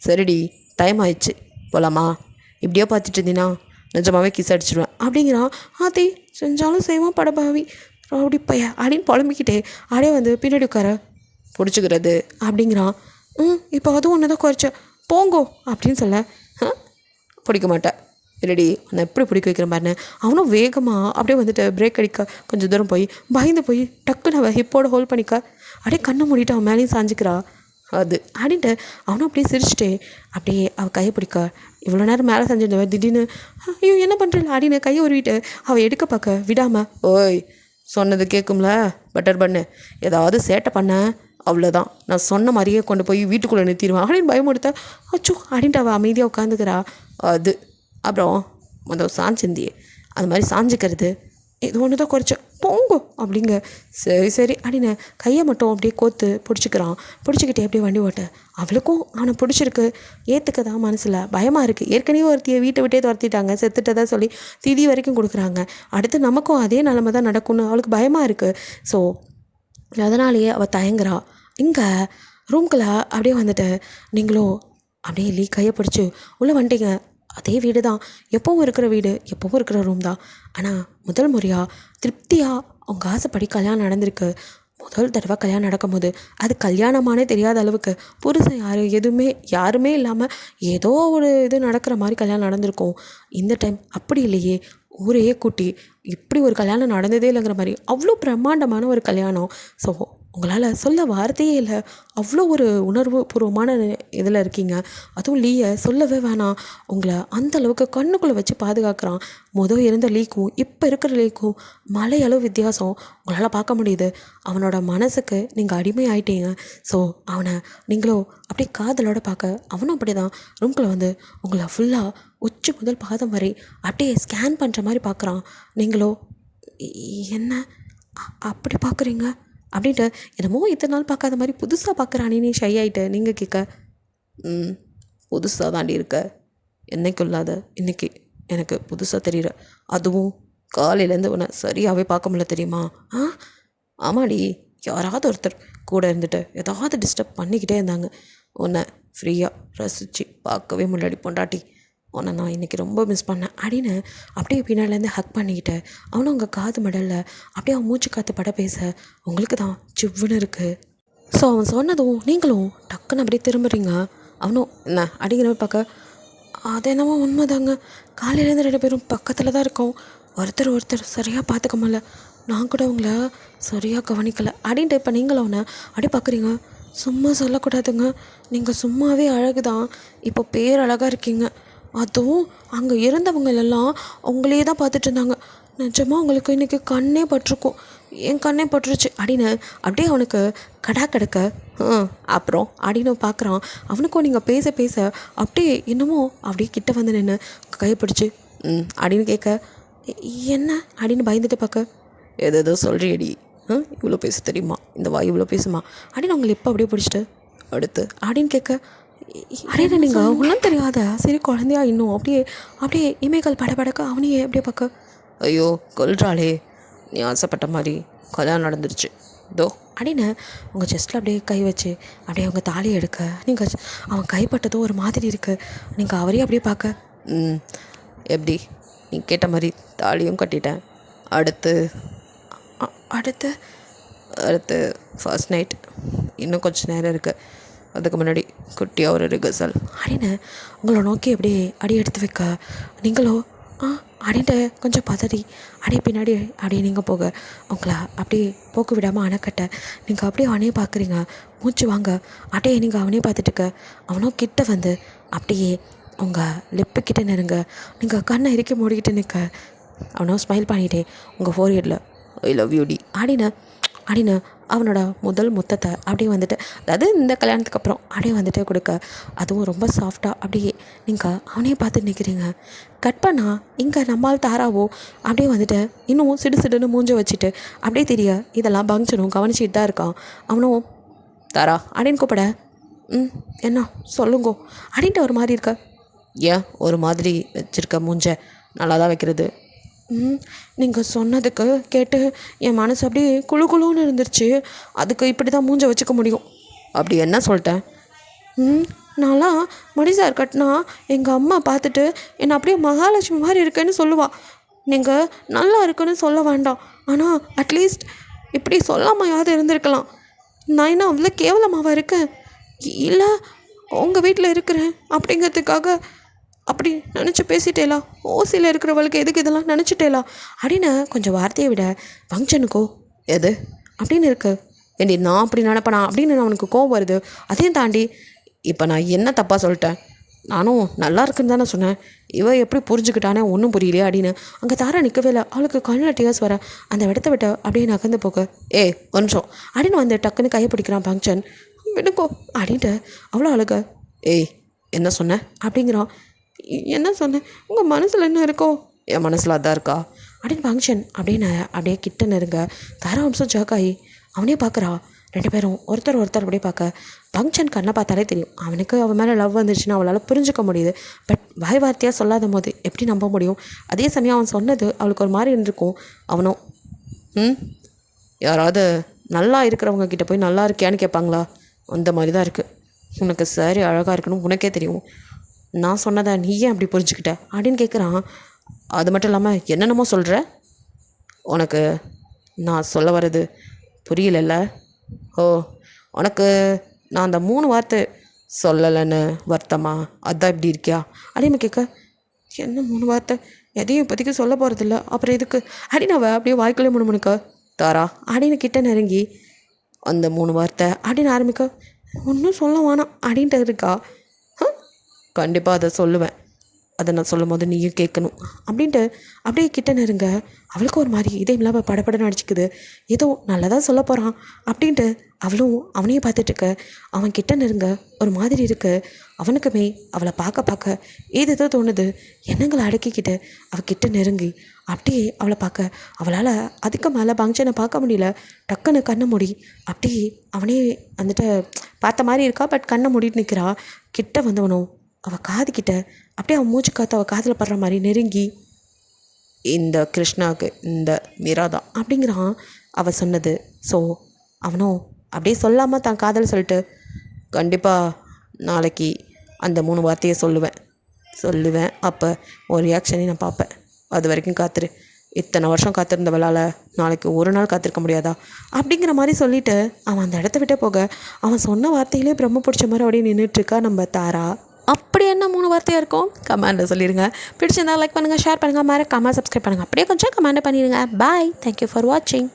சரிடி டைம் ஆயிடுச்சு போகலாமா? இப்படியோ பார்த்துட்டு இருந்தீங்கன்னா நிஜமாவே கிஸ் அடிச்சிடுவேன் அப்படிங்கிறான். ஆத்தி செஞ்சாலும் செய்வான் படபாவி ரவுடி பைய அப்படின்னு புலம்பிக்கிட்டே அப்படியே வந்து பின்னாடி உட்கார பிடிச்சிக்கிறது அப்படிங்கிறான். இப்போ அதுவும் ஒன்று தான் குறைச்ச போங்கோ அப்படின்னு சொல்ல, பிடிக்க மாட்டேன் இல்லடி உன்னை எப்படி பிடிக்க வைக்கிறேன் பாருன்னு அவனும் வேகமாக அப்படியே வந்துட்டு பிரேக் அடிக்க கொஞ்சம் தூரம் போய் பயந்து போய் டக்குன்னு அவள் ஹிப்போட ஹோல்ட் பண்ணிக்க அப்படியே கண்ணை மூடிட்டு அவன் மேலேயும் சாஞ்சிக்கிறா. அது அப்படின்ட்டு அவனும் அப்படியே சிரிச்சுட்டே அப்படியே அவள் கையை பிடிக்க இவ்வளோ நேரம் மேலே செஞ்சிருந்தவன் திடீர்னு ஐயோ என்ன பண்ணுறேன் அப்படின்னு கையை உருவிட்டு அவள் எடுக்க பார்க்க விடாமல், ஓய் சொன்னது கேட்கும்ல பட்டர் பண்ணு, ஏதாவது சேட்டை பண்ண அவ்வளோதான் நான் சொன்ன மாதிரியே கொண்டு போய் வீட்டுக்குள்ளே நிறுத்திடுவேன் அப்படின்னு பயமுடுத்த அச்சோ அப்படின்ட்டு அவள் அமைதியாக உட்காந்துக்கிறா. அது அப்புறம் முதல் சாஞ்சிந்தியே அது மாதிரி சாஞ்சிக்கிறது இது ஒன்று தான் குறைச்ச போங்கோ அப்படிங்க. சரி சரி அப்படின்னு கையை மட்டும் அப்படியே கோத்து பிடிச்சிக்கிறான். பிடிச்சிக்கிட்டே அப்படியே வண்டி ஓட்ட அவளுக்கும் அவனை பிடிச்சிருக்கு, ஏற்றுக்க தான் மனசில் பயமாக இருக்குது. ஏற்கனவே ஒருத்தியை வீட்டை விட்டே துரத்திட்டாங்க, செத்துட்டதா சொல்லி திதி வரைக்கும் கொடுக்குறாங்க. அடுத்து நமக்கும் அதே நிலமை தான் நடக்கும்னு அவளுக்கு பயமாக இருக்குது. ஸோ அதனாலேயே அவள் தயங்குறா. இங்கே ரூம்குள்ளே அப்படியே வந்துட்டு நீங்களும் அப்படியே கையை பிடிச்சி உள்ளே வந்துட்டீங்க. அதே வீடு தான், எப்போவும் இருக்கிற வீடு, எப்போவும் இருக்கிற ரூம் தான். ஆனால் முதல் முறையாக திருப்தியாக அவங்க ஆசைப்படி கல்யாணம் நடந்திருக்கு. முதல் தடவை கல்யாணம் நடக்கும்போது அது கல்யாணமானே தெரியாத அளவுக்கு புருஷன் யாருமே இல்லாமல் ஏதோ ஒரு இது நடக்கிற மாதிரி கல்யாணம் நடந்திருக்கும். இந்த டைம் அப்படி இல்லையே, ஊரையே கூட்டி இப்படி ஒரு கல்யாணம் நடந்ததே இல்லைங்கிற மாதிரி அவ்வளோ பிரம்மாண்டமான ஒரு கல்யாணம். ஸோ உங்களால் சொல்ல வார்த்தையே இல்லை, அவ்வளோ ஒரு உணர்வு பூர்வமான இதில் இருக்கீங்க. அதுவும் லீயை சொல்லவே வேணாம், உங்களை அந்தளவுக்கு கண்ணுக்குள்ளே வச்சு பாதுகாக்கிறான். இருந்த லீக்கும் இப்போ இருக்கிற லீக்கும் மலையளவு வித்தியாசம் உங்களால் பார்க்க முடியுது. அவனோட மனசுக்கு நீங்கள் அடிமை ஆகிட்டீங்க. ஸோ அவனை நீங்களோ அப்படியே காதலோடு பார்க்க அவனும் அப்படி தான் ரூம்குள்ளே வந்து உங்களை ஃபுல்லாக உச்சி முதல் பாதம் வரை அப்படியே ஸ்கேன் பண்ணுற மாதிரி பார்க்குறான். நீங்களோ என்ன அப்படி பார்க்குறீங்க அப்படின்ட்டு என்னமோ இத்தனை நாள் பார்க்காத மாதிரி புதுசாக பார்க்குறானே நீ ஷை ஆகிட்ட. நீங்கள் கேட்க புதுசாக தாண்டி இருக்க, என்னைக்குள்ளாத இன்றைக்கி எனக்கு புதுசாக தெரியுற, அதுவும் காலையிலேருந்து உன்னை சரியாகவே பார்க்க முடியல தெரியுமா? ஆமாடி, யாராவது ஒருத்தர் கூட இருந்துட்டு ஏதாவது டிஸ்டர்ப் பண்ணிக்கிட்டே இருந்தாங்க, உன்னை ஃப்ரீயாக ரசித்து பார்க்கவே முன்னாடி பொண்டாட்டி, உன்னை நான் இன்றைக்கி ரொம்ப மிஸ் பண்ணேன் அப்படின்னு அப்படியே பின்னாலேருந்து ஹக் பண்ணிக்கிட்டு அவனும் உங்கள் காது மடலில் அப்படியே அவன் மூச்சு காற்று பட பேச உங்களுக்கு தான் சிவ்வுன்னு இருக்குது. ஸோ அவன் சொன்னதும் நீங்களும் டக்குன்னு அப்படியே திரும்புறீங்க. அவனும் என்ன அப்படிங்கிற பார்க்க, அது என்னமோ உண்மைதாங்க, காலையிலேருந்து 2 பேரும் பக்கத்தில் தான் இருக்கோம், ஒருத்தர் சரியாக பார்த்துக்க முடியல, நான் கூட உங்களை சரியாக கவனிக்கலை அப்படின்ட்டு இப்போ நீங்களும் அவனை அப்படி பார்க்குறீங்க. சும்மா சொல்லக்கூடாதுங்க, நீங்கள் சும்மாவே அழகு தான், இப்போ பேரழகாக இருக்கீங்க. அதுவும் அங்கே இருந்தவங்களெல்லாம் உங்களே தான் பார்த்துட்டு இருந்தாங்க. நிஜமாக உங்களுக்கு இன்றைக்கி கண்ணே பட்டிருக்கும், என் கண்ணே பட்டுருச்சு அப்படின்னு அப்படியே அவனுக்கு கடா கிடக்க அப்புறம் அப்படின்னு பார்க்குறான். அவனுக்கும் நீங்கள் பேச அப்படியே என்னமோ அப்படியே கிட்ட வந்து நின்று கைப்பிடிச்சு அப்படின்னு கேட்க, என்ன அப்படின்னு பயந்துட்டு பார்க்க, ஏதோ சொல்கிறியடி, இவ்வளோ பேச தெரியுமா, இந்த வாய் இவ்வளோ பேசுமா அப்படின்னு அவங்களை இப்போ அப்படியே பிடிச்சிட்டு அடுத்து அப்படின்னு கேட்க, அடையில நீங்கள் ஒன்றும் தெரியாத சரி குழந்தையா இன்னும் அப்படியே இமைகள் படபடக்க அவனையே அப்படியே பார்க்க, ஐயோ கொல்றாளே, நீ ஆசைப்பட்ட மாதிரி கல்யாணம் நடந்துருச்சு தோ அப்படின்னு உங்கள் செஸ்ட்டில் அப்படியே கை வச்சு அப்படியே அவங்க தாலி எடுக்க நீங்கள் அவன் கைப்பட்டதும் ஒரு மாதிரி இருக்குது. நீங்கள் அவரையும் அப்படியே பார்க்க, எப்படி நீ கேட்ட மாதிரி தாலியும் கட்டிட்டேன், அடுத்து அடுத்து ஃபர்ஸ்ட் நைட் இன்னும் கொஞ்சம் நேரம் இருக்குது, அதுக்கு முன்னாடி குட்டியாக ஒரு ரிகர்சல் அப்படின்னு உங்களை நோக்கி அப்படியே அடி எடுத்து வைக்க நீங்களோ அப்படின்ட்டு கொஞ்சம் பதறி அப்படியே பின்னாடி அப்படியே நீங்கள் போக உங்களை அப்படியே போக்கு விடாமல் அணைக்கட்ட நீங்கள் அப்படியே அவனையே பார்க்குறீங்க. மூச்சு வாங்க அப்படியே நீங்கள் அவனே பார்த்துட்டுக்க. அவனும் கிட்ட வந்து அப்படியே உங்கள் லிப்புக்கிட்ட நெருங்க. நீங்கள் கண்ணை இறுக்கி மூடிக்கிட்டு நிற்க அவனும் ஸ்மைல் பண்ணிட்டே உங்கள் ஃபோர்ஹெட்டில் ஐ லவ் யூ டி அப்படின்னு அவனோட முதல் முத்தத்தை அப்படியே வந்துட்டு, அதாவது இந்த கல்யாணத்துக்கு அப்புறம் அப்படியே வந்துட்டு கொடுக்க, அதுவும் ரொம்ப சாஃப்டாக அப்படியே நீங்கள் அவனையே பார்த்துட்டு நிற்கிறீங்க. கட் பண்ணால் இங்கே நம்மால் தாராவோ அப்படியே வந்துட்டு இன்னும் சிடுன்னு மூஞ்ச வச்சுட்டு அப்படியே தெரிய இதெல்லாம் பங்க்ஷனும் கவனிச்சிட்டு தான் இருக்கான். அவனும் தாரா அப்படின்னு கூப்பிட, என்ன சொல்லுங்கோ அப்படின்ட்டு ஒரு மாதிரி இருக்க. ஏன் ஒரு மாதிரி வச்சுருக்க மூஞ்ச, நல்லா தான் வைக்கிறது. நீங்கள் சொன்னதுக்கு கேட்டு என் மனசு அப்படியே குழுன்னு இருந்துருச்சு. அதுக்கு இப்படி தான் மூஞ்ச வச்சுக்க முடியும். அப்படி என்ன சொல்லிட்டேன்? நான்லாம் மடிசார் கட்டினா எங்கள் அம்மா பார்த்துட்டு என்னை அப்படியே மகாலட்சுமி மாதிரி இருக்கேன்னு சொல்லுவாள். நீங்கள் நல்லா இருக்குன்னு சொல்ல வேண்டாம், ஆனால் அட்லீஸ்ட் இப்படி சொல்லாமையாவது இருந்திருக்கலாம். நான் என்ன அவ்வளோ கேவலமாவா இருக்கேன்? இல்லை உங்கள் வீட்டில் இருக்கிறேன் அப்படிங்கிறதுக்காக அப்படி நினச்சி பேசிட்டேலா? ஓசியில் இருக்கிறவளுக்கு எதுக்கு இதெல்லாம் நினச்சிட்டேலா அப்படின்னு கொஞ்சம் வார்த்தையை விட ஃபங்க்ஷனுக்கோ எது அப்படின்னு இருக்கு. ஏண்டி நான் அப்படி நினப்பேனா அப்படின்னு அவனுக்கு கோவம் வருது. அதையும் தாண்டி இப்போ நான் என்ன தப்பாக சொல்லிட்டேன்? நானும் நல்லா இருக்குன்னு தானே சொன்னேன். இவ எப்படி புரிஞ்சுக்கிட்டானே ஒன்றும் புரியலையே அப்படின்னு அங்கே தாரா நிற்கவே இல்லை. அவளுக்கு கண்ணில் டியர்ஸ் வர அந்த இடத்த விட்ட அப்படியே நகர்ந்து போக, ஒரு நிமிஷம் அப்படின்னு வந்து டக்குன்னு கையை பிடிக்கிறான் ஃபங்க்ஷன். விடுங்கோ அப்படின்ட்டு அவ்வளோ அழுக. என்ன சொன்னேன் அப்படிங்கிறான். என்ன சொன்னேன்? உங்கள் மனசில் என்ன இருக்கோ? என் மனசில் அதான் இருக்கா அப்படின்னு ஃபங்க்ஷன் அப்படின்னு அப்படியே கிட்ட நெருங்க. தாரா அம்சம் ஜாக்காயி அவனே பார்க்குறா. ரெண்டு பேரும் ஒருத்தர் அப்படியே பார்க்க ஃபங்க்ஷன் கண்ணை பார்த்தாலே தெரியும் அவனுக்கு அவன் மேலே லவ் வந்துருச்சுன்னு அவளால் புரிஞ்சுக்க முடியுது. பட் வாய் வார்த்தையாக சொல்லாத போது எப்படி நம்ப முடியும்? அதே சமயம் அவன் சொன்னது அவளுக்கு ஒரு மாதிரி இருந்திருக்கும். அவனும் யாராவது நல்லா இருக்கிறவங்க கிட்ட போய் நல்லா இருக்கியான்னு கேட்பாங்களா? அந்த மாதிரி தான் இருக்குது. உனக்கு சரி அழகாக இருக்கணும் உனக்கே தெரியும். நான் சொன்னதை நீ ஏன் அப்படி புரிஞ்சுக்கிட்ட அப்படின்னு கேட்குறான். அது மட்டும் இல்லாமல் என்னென்னமோ சொல்கிற, உனக்கு நான் சொல்ல வர்றது புரியலல்ல? உனக்கு நான் அந்த 3 வார்த்தை சொல்லலைன்னு வருத்தமா? அதான் இப்படி இருக்கியா அப்படின்னு கேட்க, என்ன 3 வார்த்தை? எதையும் இப்போதைக்கு சொல்ல போகிறதில்ல, அப்புறம் எதுக்கு அப்படின்னு அவள் அப்படியே வாய்க்குள்ளே முணுமுணுக்க. தாரா அப்படின்னு கிட்ட நெருங்கி அந்த 3 வார்த்தை அப்படின்னு ஆரம்பிக்க, ஒன்றும் சொல்ல வேணாம் அப்படின்ட்டு இருக்கா. கண்டிப்பாக அதை சொல்லுவேன், அதை நான் சொல்லும் போது நீயும் கேட்கணும் அப்படின்ட்டு அப்படியே கிட்ட நெருங்க. அவளுக்கு ஒரு மாதிரி இதே இல்லாமல் படப்படன்னு அடிச்சிக்குது. ஏதோ நல்லதாக சொல்ல போகிறான் அப்படின்ட்டு அவளும் அவனையும் பார்த்துட்ருக்க. அவன் கிட்ட நெருங்க ஒரு மாதிரி இருக்கு. அவனுக்குமே அவளை பார்க்க ஏதோ தோணுது. எண்ணங்களை அடக்கிக்கிட்டு அவகிட்ட நெருங்கி அப்படியே அவளை பார்க்க அவளால் அதுக்கு மேலே ஃபங்க்ஷனை பார்க்க முடியல. டக்குன்னு கண்ணை மூடி அப்படியே அவனே வந்துட்டு பார்த்த மாதிரி இருக்கா. பட் கண்ணை மூடிட்டு நிற்கிறா. கிட்ட வந்தவனும் அவள் காதுகிட்ட அப்படியே அவன் மூச்சு காற்று அவள் காதில் படுற மாதிரி நெருங்கி, இந்த கிருஷ்ணாவுக்கு இந்த மீரா தான் அப்படிங்கிறான் அவள் சொன்னது. ஸோ அவனும் அப்படியே சொல்லாமல் தான் காதல் சொல்லிட்டு, கண்டிப்பாக நாளைக்கு அந்த 3 வார்த்தையை சொல்லுவேன். அப்போ ஒரு ரியாக்ஷனையும் நான் பார்ப்பேன். அது வரைக்கும் காத்துரு. இத்தனை வருஷம் காத்திருந்தவளால் நாளைக்கு ஒரு நாள் காத்திருக்க முடியாதா அப்படிங்கிற மாதிரி சொல்லிவிட்டு அவன் அந்த இடத்த விட்டே போக, அவன் சொன்ன வார்த்தையிலே பிரம்ம பிடிச்ச மாதிரி அப்படியே நின்றுட்டுருக்கா நம்ம தாரா. அப்படி என்ன 3 வார்த்தையாக இருக்கும் கமெண்டில் சொல்லிடுங்க. பிடிச்சிருந்தா லைக் பண்ணுங்கள், ஷேர் பண்ணுங்கள், மறக்காமல் சப்ஸ்கிரைப் பண்ணுங்கள். அப்படியே கொஞ்சம் கமெண்ட் பண்ணிடுங்க. பாய், தேங்க்யூ ஃபார் வாட்சிங்.